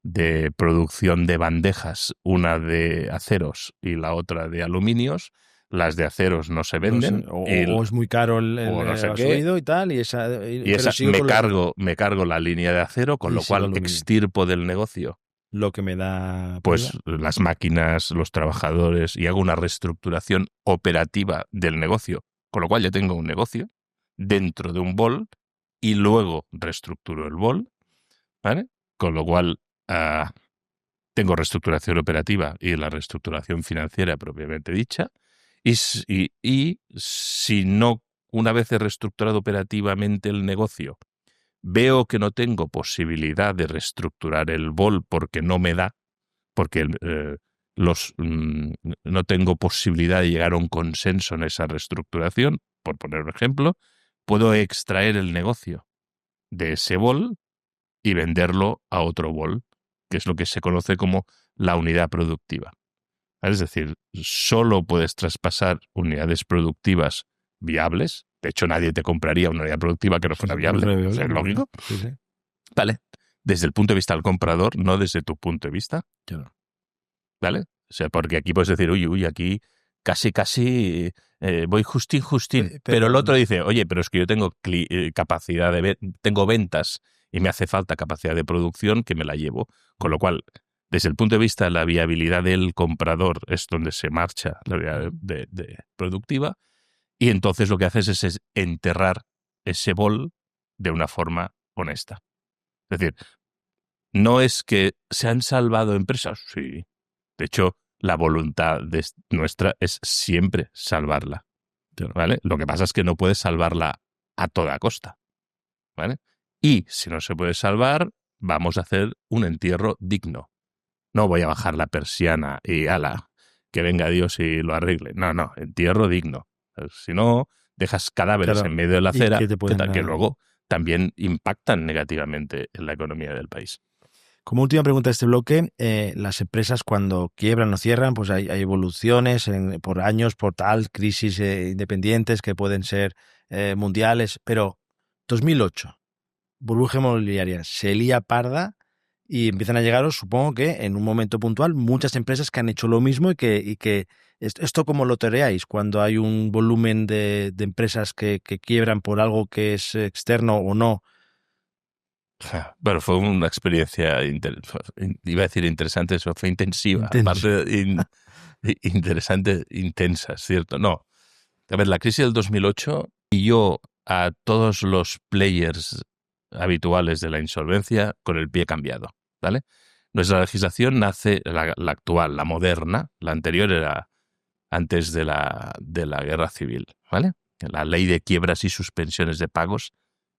de producción de bandejas, una de aceros y la otra de aluminios. Las de aceros no se venden. No sé, o es muy caro o no sé ha qué. subido y tal, y esa Me cargo la línea de acero, con lo cual extirpo del negocio lo que me da pues las máquinas, los trabajadores, y hago una reestructuración operativa del negocio, con lo cual ya tengo un negocio dentro de un bol y luego reestructuro el bol, ¿vale? Con lo cual tengo reestructuración operativa y la reestructuración financiera propiamente dicha, y si no, una vez he reestructurado operativamente el negocio, veo que no tengo posibilidad de reestructurar el bol porque no me da, porque no tengo posibilidad de llegar a un consenso en esa reestructuración, por poner un ejemplo, puedo extraer el negocio de ese bol y venderlo a otro bol, que es lo que se conoce como la unidad productiva. Es decir, solo puedes traspasar unidades productivas viables. De hecho, nadie te compraría una unidad productiva que no fuera viable. ¿Es lógico? Sí, sí. Vale. Desde el punto de vista del comprador, no desde tu punto de vista. Claro. ¿Vale? O sea, porque aquí puedes decir, uy, aquí casi voy justín. Pero el otro dice, oye, pero es que yo tengo capacidad tengo ventas y me hace falta capacidad de producción que me la llevo. Con lo cual, desde el punto de vista de la viabilidad del comprador es donde se marcha la viabilidad de productiva, y entonces lo que haces es enterrar ese bol de una forma honesta. Es decir, no es que se han salvado empresas, sí. De hecho, la voluntad nuestra es siempre salvarla, ¿vale? Lo que pasa es que no puedes salvarla a toda costa, ¿vale? Y si no se puede salvar, vamos a hacer un entierro digno. No voy a bajar la persiana y ala, que venga Dios y lo arregle. No, entierro digno. Si no, dejas cadáveres en medio de la acera que luego también impactan negativamente en la economía del país. Como última pregunta de este bloque, las empresas cuando quiebran o cierran, pues hay evoluciones por años, por tal, crisis independientes que pueden ser mundiales, pero 2008, burbuja inmobiliaria, se lía parda y empiezan a llegaros, supongo que en un momento puntual, muchas empresas que han hecho lo mismo y que esto como lo toreáis, cuando hay un volumen de empresas que quiebran por algo que es externo o no. Bueno, fue una experiencia, iba a decir interesante, eso fue intensiva. Aparte interesante, intensa, ¿cierto? No. A ver, la crisis del 2008 pilló a todos los players habituales de la insolvencia con el pie cambiado, ¿vale? Nuestra legislación nace, la actual, la moderna, la anterior era antes de la Guerra Civil, ¿vale? La ley de quiebras y suspensiones de pagos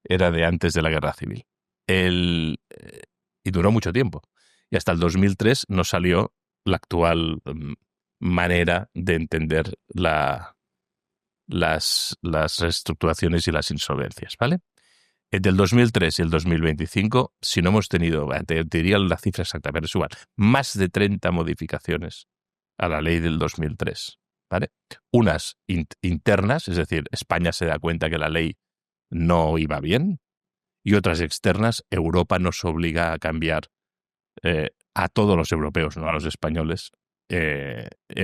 era de antes de la Guerra Civil. Y duró mucho tiempo. Y hasta el 2003 nos salió la actual manera de entender las reestructuraciones y las insolvencias, ¿vale? Entre el 2003 y el 2025, si no hemos tenido, te diría la cifra exacta, pero es igual, más de 30 modificaciones a la ley del 2003, ¿vale? Unas internas, es decir, España se da cuenta que la ley no iba bien, y otras externas, Europa nos obliga a cambiar a todos los europeos, no a los españoles,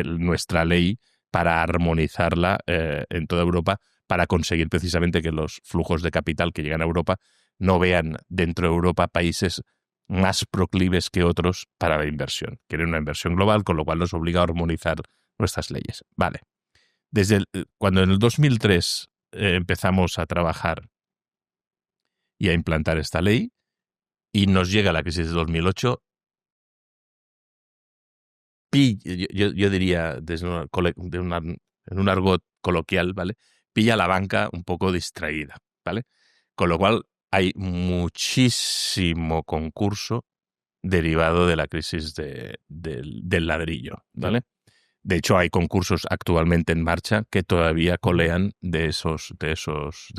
nuestra ley para armonizarla en toda Europa, para conseguir precisamente que los flujos de capital que llegan a Europa no vean dentro de Europa países más proclives que otros para la inversión. Quieren una inversión global, con lo cual nos obliga a armonizar nuestras leyes. Vale. Cuando en el 2003 empezamos a trabajar y a implantar esta ley, y nos llega la crisis de 2008, yo diría, en un argot coloquial, ¿vale? Pilla la banca un poco distraída, ¿vale? Con lo cual hay muchísimo concurso derivado de la crisis del ladrillo, ¿vale? De hecho, hay concursos actualmente en marcha que todavía colean de esos de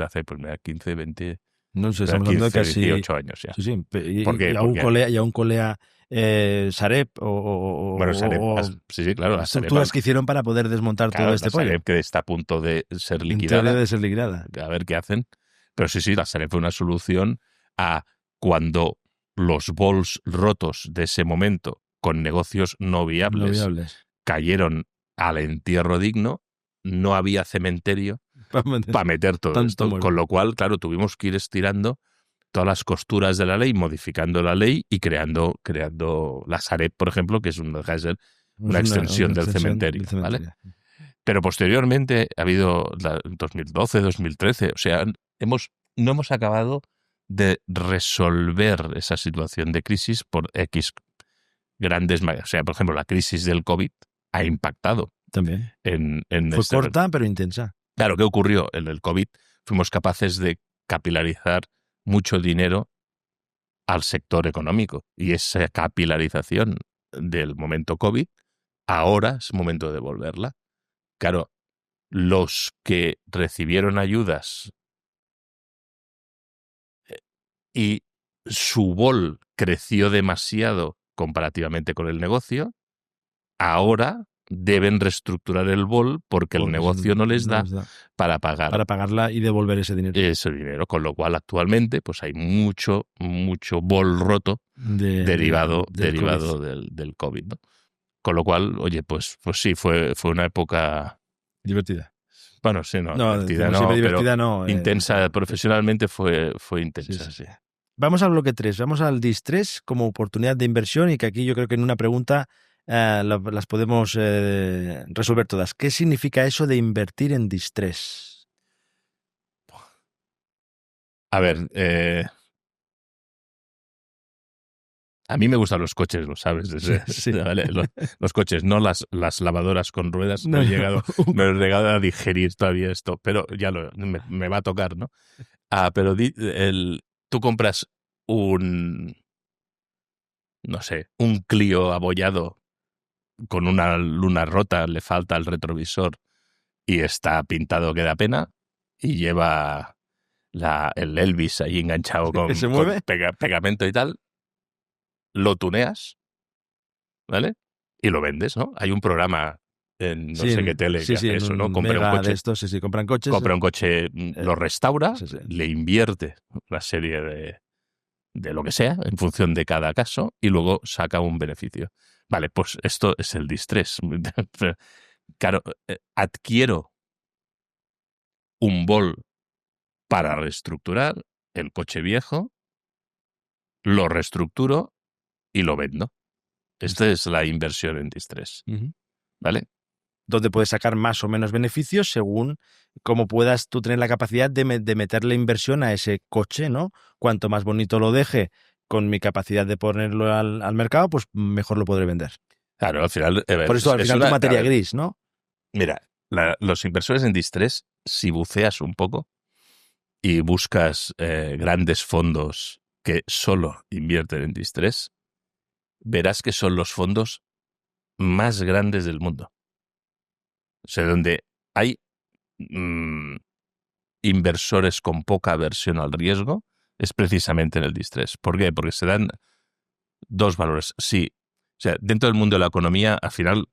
hace pues, 15, 20, no sé, estamos hablando de casi 18 años ya. Sí, sí. ¿Por qué? Y aún colea Sareb Bueno, Sareb, sí, claro. las estructuras que hicieron para poder desmontar todo este pollo. Sareb, que está a punto de ser liquidada. En teoría de ser liquidada. A ver qué hacen. Pero sí, la Sareb fue una solución a cuando los bols rotos de ese momento con negocios no viables cayeron al entierro digno, no había cementerio para meter todo esto. Con lo cual, claro, tuvimos que ir estirando todas las costuras de la ley, modificando la ley y creando la Sareb, por ejemplo, que es una extensión del cementerio, ¿vale? Pero posteriormente ha habido 2012, 2013, o sea, no hemos acabado de resolver esa situación de crisis por X grandes... O sea, por ejemplo, la crisis del COVID ha impactado. También. Fue corta, pero intensa. Claro, ¿qué ocurrió? En el COVID fuimos capaces de capilarizar mucho dinero al sector económico. Y esa capilarización del momento COVID, ahora es momento de devolverla. Claro, los que recibieron ayudas y su bol creció demasiado comparativamente con el negocio, ahora deben reestructurar el bol porque el negocio no les da para pagar. Para pagarla y devolver ese dinero. Ese dinero, con lo cual actualmente pues hay mucho bol roto derivado del COVID, ¿no? Con lo cual, oye, pues sí, fue una época... Divertida. Bueno, sí, divertida no, intensa, profesionalmente fue intensa, sí. Vamos al bloque 3, vamos al distrés como oportunidad de inversión y que aquí yo creo que en una pregunta las podemos resolver todas. ¿Qué significa eso de invertir en distrés? A ver, a mí me gustan los coches, lo sabes. Sí. ¿Vale? Los coches, no las lavadoras con ruedas. No he llegado a digerir todavía esto, pero ya me va a tocar, ¿no? Pero tú compras un Clio abollado con una luna rota, le falta el retrovisor y está pintado que da pena y lleva el Elvis ahí enganchado con pegamento y tal. Lo tuneas, ¿vale? Y lo vendes, ¿no? Hay un programa en no sé qué tele que hace eso, ¿no? Compra un coche. De estos, compran coches. Compra un coche, lo restaura, le invierte una serie de lo que sea, en función de cada caso, y luego saca un beneficio. Vale, pues esto es el distrés. Claro, adquiero un bol para reestructurar el coche viejo, lo reestructuro y lo vendo. Esta es la inversión en distrés. ¿Vale? Donde puedes sacar más o menos beneficios según cómo puedas tú tener la capacidad de meter la inversión a ese coche, ¿no? Cuanto más bonito lo deje, con mi capacidad de ponerlo al mercado, pues mejor lo podré vender. Claro, al final... Por eso al final tu materia gris, ¿no? Mira, los inversores en distress, si buceas un poco y buscas grandes fondos que solo invierten en distress, verás que son los fondos más grandes del mundo. O sea, donde hay inversores con poca aversión al riesgo, es precisamente en el distress. ¿Por qué? Porque se dan dos valores. Sí, o sea, dentro del mundo de la economía, al final,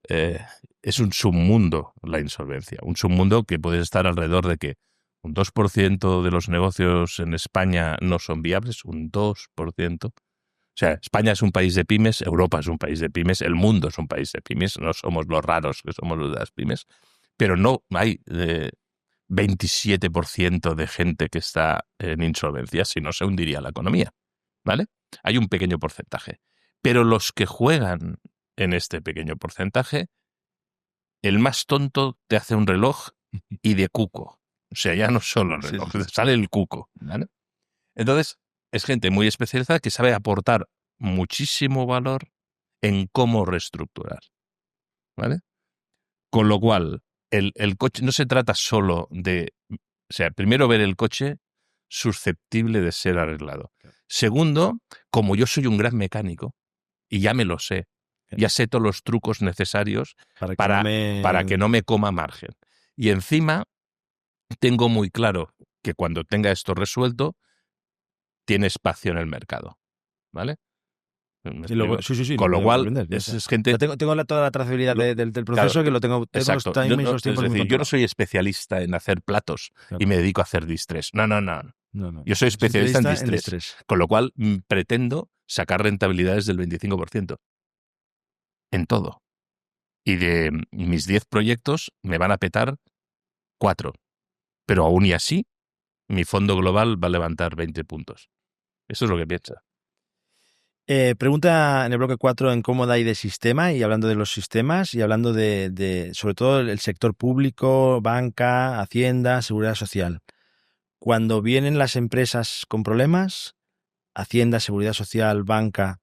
es un submundo la insolvencia. Un submundo que puede estar alrededor de que un 2% de los negocios en España no son viables, un 2%. O sea, España es un país de pymes, Europa es un país de pymes, el mundo es un país de pymes, no somos los raros que somos los de las pymes, pero no hay 27% de gente que está en insolvencia, si no se hundiría la economía, ¿vale? Hay un pequeño porcentaje. Pero los que juegan en este pequeño porcentaje, el más tonto te hace un reloj y de cuco. O sea, ya no solo el reloj, sí. Sale el cuco, ¿vale? Entonces, es gente muy especializada que sabe aportar muchísimo valor en cómo reestructurar, ¿vale? Con lo cual, el coche no se trata solo de... O sea, primero ver el coche susceptible de ser arreglado. Claro. Segundo, como yo soy un gran mecánico y ya me lo sé, ya sé todos los trucos necesarios para que no me coma margen. Y encima, tengo muy claro que cuando tenga esto resuelto, tiene espacio en el mercado, ¿vale? Sí, con lo cual, vender, es gente... Tengo toda la trazabilidad del proceso, claro, que lo tengo exacto. Los timings, los tiempos. Es decir, yo no soy especialista en hacer platos, claro, y me dedico a hacer distress. No. Yo soy especialista en distress. Con lo cual, pretendo sacar rentabilidades del 25%. En todo. Y de mis 10 proyectos me van a petar 4. Pero aún y así, mi fondo global va a levantar 20 puntos. Eso es lo que piensa. Pregunta en el bloque 4 en cómo dais de sistema, y hablando de los sistemas y hablando de sobre todo el sector público, banca, hacienda, seguridad social. Cuando vienen las empresas con problemas, hacienda, seguridad social, banca,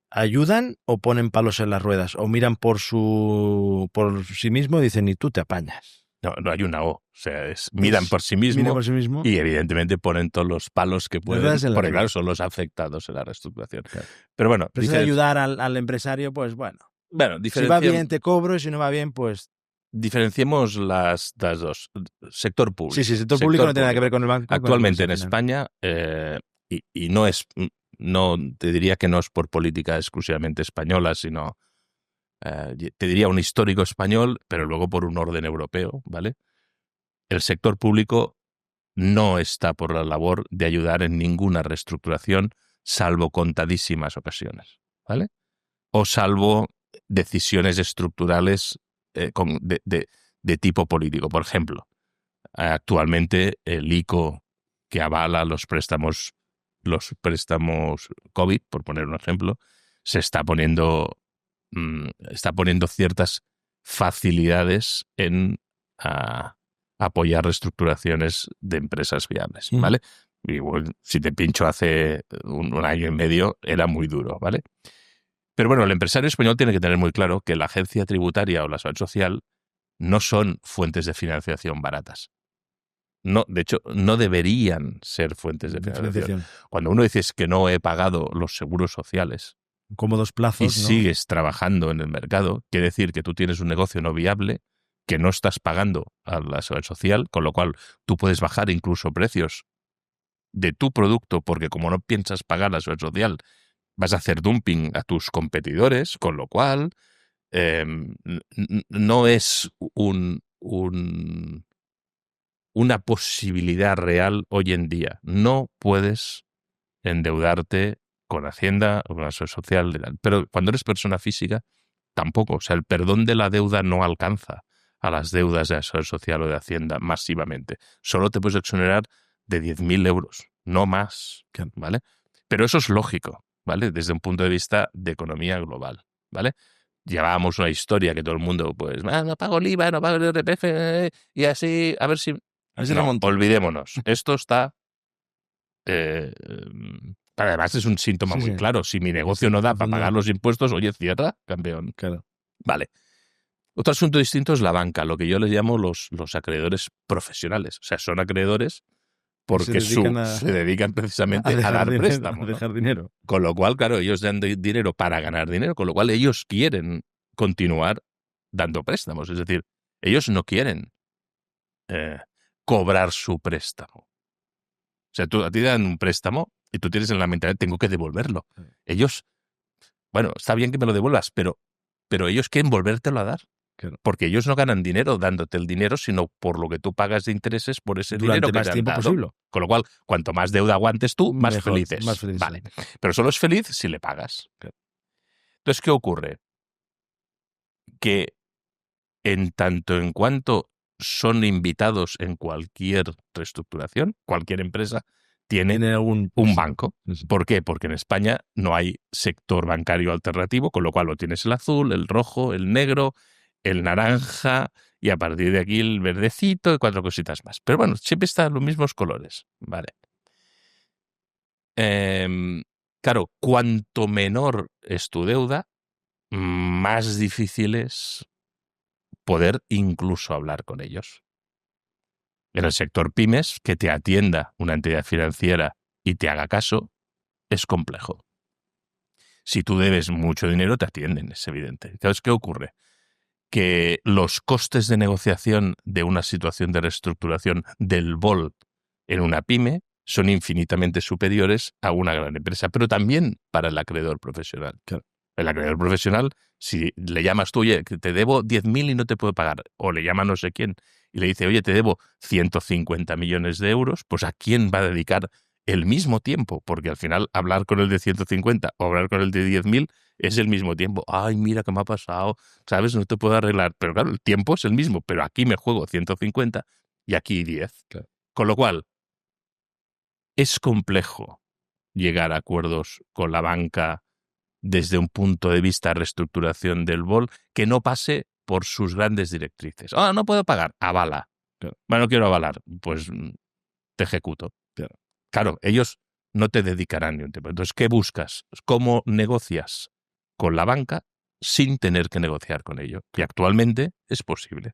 ¿ayudan o ponen palos en las ruedas? ¿O miran por sí mismo y dicen, y tú te apañas? No hay una O. O sea, miran por sí mismo y evidentemente ponen todos los palos que pueden, porque claro, son los afectados en la reestructuración. Claro. Pero bueno, ayudar al empresario, pues bueno, si va bien te cobro y si no va bien, pues... Diferenciemos las dos. Sector público. Sí, sector público no tiene nada que ver con el banco. Actualmente en España, y no te diría que no es por política exclusivamente española, sino... te diría un histórico español, pero luego por un orden europeo, ¿vale? El sector público no está por la labor de ayudar en ninguna reestructuración, salvo contadísimas ocasiones, ¿vale? O salvo decisiones estructurales de tipo político. Por ejemplo, actualmente el ICO que avala los préstamos COVID, por poner un ejemplo, está poniendo ciertas facilidades en apoyar reestructuraciones de empresas viables, ¿vale? Y bueno, si te pincho hace un año y medio, era muy duro, ¿vale? Pero bueno, el empresario español tiene que tener muy claro que la agencia tributaria o la seguridad social no son fuentes de financiación baratas. No, de hecho, no deberían ser fuentes de financiación. Cuando uno dice que no he pagado los seguros sociales, cómodos plazos, y sigues trabajando en el mercado, quiere decir que tú tienes un negocio no viable, que no estás pagando a la seguridad social, con lo cual tú puedes bajar incluso precios de tu producto, porque como no piensas pagar la seguridad social, vas a hacer dumping a tus competidores, con lo cual no es una posibilidad real hoy en día. No puedes endeudarte con Hacienda o con la seguridad social, pero cuando eres persona física, tampoco. O sea, el perdón de la deuda no alcanza a las deudas de la seguridad social o de Hacienda masivamente. Solo te puedes exonerar de 10.000 euros, no más, ¿vale? Pero eso es lógico, ¿vale? Desde un punto de vista de economía global, ¿vale? Llevábamos una historia que todo el mundo, pues, no pago el IVA, no pago el IRPF, y así, a ver si... No, olvidémonos. Esto está además es un síntoma muy Sí. claro. Si mi negocio Sí, no da en para fondo- pagar los impuestos, oye, cierra, campeón. Claro. Vale. Otro asunto distinto es la banca, lo que yo les llamo los acreedores profesionales. O sea, son acreedores Que se porque dedican se dedican precisamente a dejar dar dinero, préstamos, a ¿no? dejar dinero. Con lo cual, claro, ellos dan dinero para ganar dinero, con lo cual ellos quieren continuar dando préstamos. Es decir, ellos no quieren eh, cobrar su préstamo. O sea, a ti te dan un préstamo y tú tienes en la mentalidad, tengo que devolverlo. Ellos, bueno, está bien que me lo devuelvas, pero ellos quieren volvértelo a dar. Claro. Porque ellos no ganan dinero dándote el dinero, sino por lo que tú pagas de intereses por ese dinero Durante que más te han tiempo dado. posible. Con lo cual, cuanto más deuda aguantes tú, más Mejor, felices. más feliz. Vale. Pero solo es feliz si le pagas. Claro. Entonces, ¿qué ocurre? Que en tanto en cuanto son invitados en cualquier reestructuración, cualquier empresa tiene Tiene algún un banco. Sí. ¿Por qué? Porque en España no hay sector bancario alternativo, con lo cual lo tienes el azul, el rojo, el negro, el naranja y a partir de aquí el verdecito y 4 cositas más. Pero bueno, siempre están los mismos colores. Vale. Claro, cuanto menor es tu deuda, más difícil es poder incluso hablar con ellos. En el sector pymes, que te atienda una entidad financiera y te haga caso, es complejo. Si tú debes mucho dinero, te atienden, es evidente. Entonces, ¿qué ocurre? Que los costes de negociación de una situación de reestructuración del BOL en una pyme son infinitamente superiores a una gran empresa, pero también para el acreedor profesional. Claro. El acreedor profesional, si le llamas tú, oye, que te debo 10.000 y no te puedo pagar, o le llama no sé quién y le dice, oye, te debo 150 millones de euros, pues ¿a quién va a dedicar el mismo tiempo? Porque al final hablar con el de 150 o hablar con el de 10.000 es el mismo tiempo. Ay, mira qué me ha pasado, ¿sabes? No te puedo arreglar. Pero claro, el tiempo es el mismo, pero aquí me juego 150 y aquí 10. Claro. Con lo cual, es complejo llegar a acuerdos con la banca desde un punto de vista de reestructuración del BOL que no pase por sus grandes directrices. Ah, no puedo pagar, avala. Claro. Bueno, no quiero avalar, pues te ejecuto. Claro, ellos no te dedicarán ni un tiempo. Entonces, ¿qué buscas? ¿Cómo negocias con la banca sin tener que negociar con ello? Y actualmente es posible.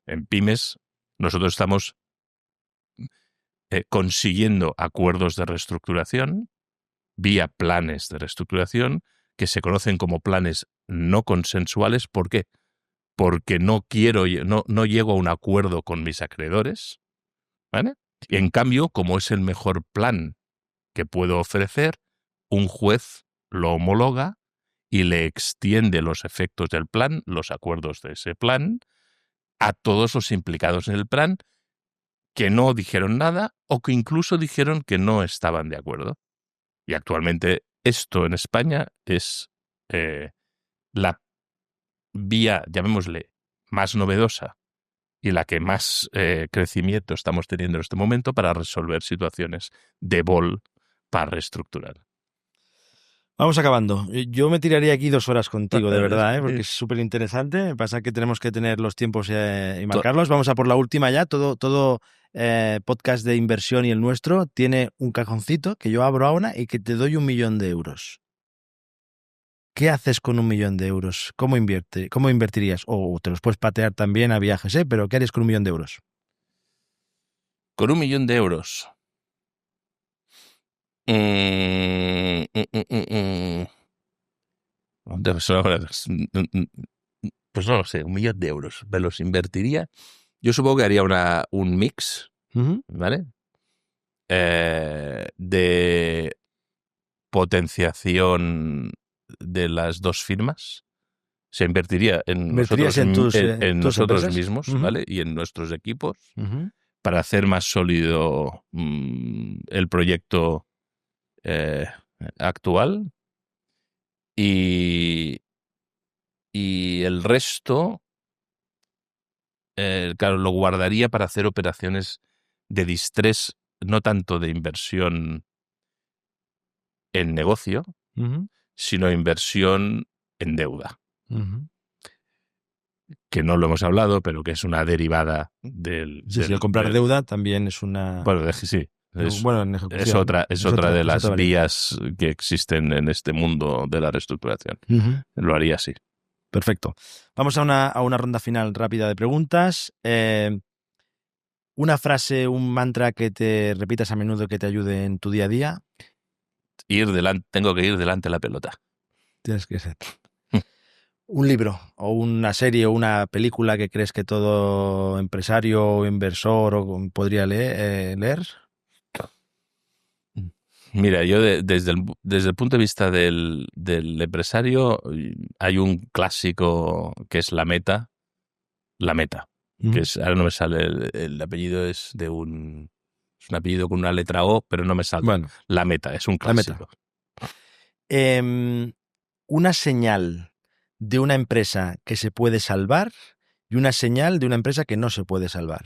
En pymes nosotros estamos consiguiendo acuerdos de reestructuración vía planes de reestructuración que se conocen como planes no consensuales. ¿Por qué? Porque no llego a un acuerdo con mis acreedores, ¿vale? Y en cambio, como es el mejor plan que puedo ofrecer, un juez lo homologa y le extiende los efectos del plan, los acuerdos de ese plan, a todos los implicados en el plan que no dijeron nada o que incluso dijeron que no estaban de acuerdo. Y actualmente esto en España es la vía, llamémosle, más novedosa y la que más crecimiento estamos teniendo en este momento para resolver situaciones de BOL para reestructurar. Vamos acabando. Yo me tiraría aquí 2 horas contigo, de verdad, porque es súper interesante. Me pasa que tenemos que tener los tiempos y marcarlos. Vamos a por la última ya. Todo podcast de inversión y el nuestro tiene un cajoncito que yo abro ahora y que te doy 1.000.000 de euros. ¿Qué haces con 1.000.000 de euros? ¿Cómo invertirías? O te los puedes patear también a viajes, pero ¿qué harías con 1.000.000 de euros? Con 1.000.000 de euros. Pues no lo sé, 1.000.000 de euros. ¿Me los invertiría? Yo supongo que haría un mix, ¿vale? De potenciación de las dos firmas. Se invertiría en nosotros, en tus nosotros empresas mismos, ¿vale? Y en nuestros equipos para hacer más sólido el proyecto actual. Y el resto, claro, lo guardaría para hacer operaciones de distrés, no tanto de inversión en negocio, sino inversión en deuda. Que no lo hemos hablado, pero que es una derivada del... Sí, el comprar deuda también es una... Bueno, sí. Bueno, en ejecución. Es otra de las vías que existen en este mundo de la reestructuración. Lo haría así. Perfecto. Vamos a una ronda final rápida de preguntas. Una frase, un mantra que te repitas a menudo que te ayude en tu día a día. Tengo que ir delante de la pelota. Tienes que ser. Un libro o una serie o una película que crees que todo empresario o inversor podría leer. Mira, yo desde el punto de vista del empresario, hay un clásico que es La Meta. La Meta. Que ahora no me sale, el apellido es un apellido con una letra O, pero no me sale. Bueno, La Meta, es un clásico. Una señal de una empresa que se puede salvar y una señal de una empresa que no se puede salvar.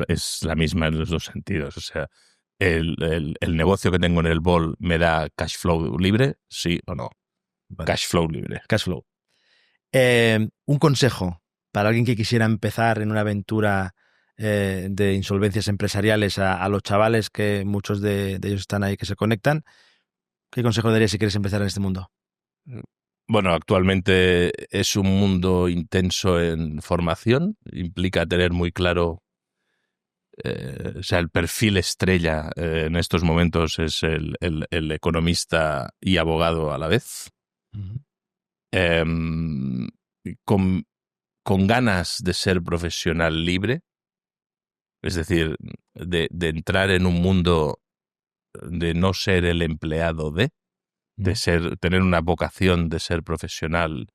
Es la misma en los dos sentidos. O sea, el negocio que tengo en el BOL me da cash flow libre, sí o no. Vale. Cash flow libre. Cash flow. Un consejo para alguien que quisiera empezar en una aventura de insolvencias empresariales a los chavales, que muchos de ellos están ahí que se conectan. ¿Qué consejo darías si quieres empezar en este mundo? Bueno, actualmente es un mundo intenso en formación. Implica tener muy claro, o sea, el perfil estrella en estos momentos es el economista y abogado a la vez. Con ganas de ser profesional libre, es decir, de entrar en un mundo de no ser el empleado tener una vocación de ser profesional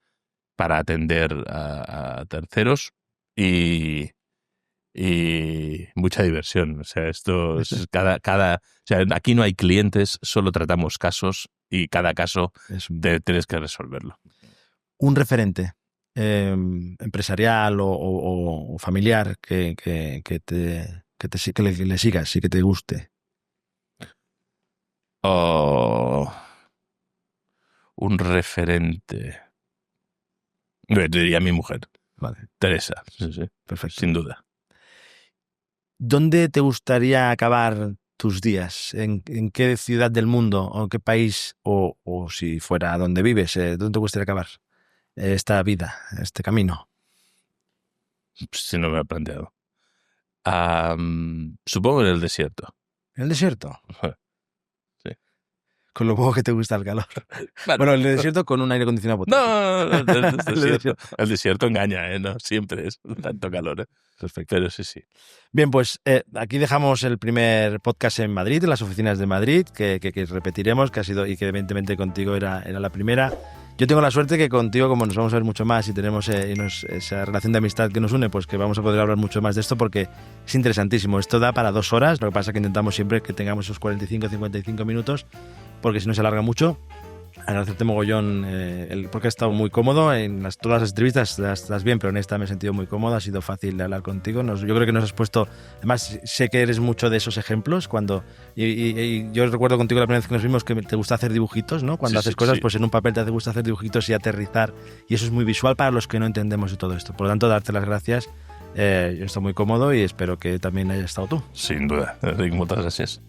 para atender a terceros y mucha diversión. O sea, esto es o sea, aquí no hay clientes, solo tratamos casos y cada caso tienes que resolverlo. Un referente empresarial o familiar que le sigas y que te guste. Un referente. Yo diría mi mujer. Vale. Teresa. Sí. Perfecto. Sin duda. ¿Dónde te gustaría acabar tus días? ¿En qué ciudad del mundo o qué país o si fuera donde vives? ¿Dónde te gustaría acabar esta vida, este camino? Si no me ha planteado. Supongo en el desierto. ¿En el desierto? Sí. Con lo poco que te gusta el calor. Bueno, el desierto con un aire acondicionado potente. No, el desierto engaña, no siempre es tanto calor. Perfecto. Pero sí. Bien, pues aquí dejamos el primer podcast en Madrid, en las oficinas de Madrid, que repetiremos, que ha sido, y que evidentemente contigo era la primera. Yo tengo la suerte que contigo, como nos vamos a ver mucho más y tenemos esa relación de amistad que nos une, pues que vamos a poder hablar mucho más de esto porque es interesantísimo. Esto da para 2 horas, lo que pasa es que intentamos siempre que tengamos esos 45-55 minutos, porque si no se alarga mucho. Agradecerte mogollón porque ha estado muy cómodo. En todas las entrevistas estás bien, pero en esta me he sentido muy cómodo. Ha sido fácil de hablar contigo. Yo creo que nos has puesto... Además, sé que eres mucho de esos ejemplos. Y yo recuerdo contigo la primera vez que nos vimos que te gusta hacer dibujitos, ¿no? Cuando haces cosas, pues en un papel te gusta hacer dibujitos y aterrizar. Y eso es muy visual para los que no entendemos de todo esto. Por lo tanto, darte las gracias. Yo estoy muy cómodo y espero que también hayas estado tú. Sin duda. Muchas gracias.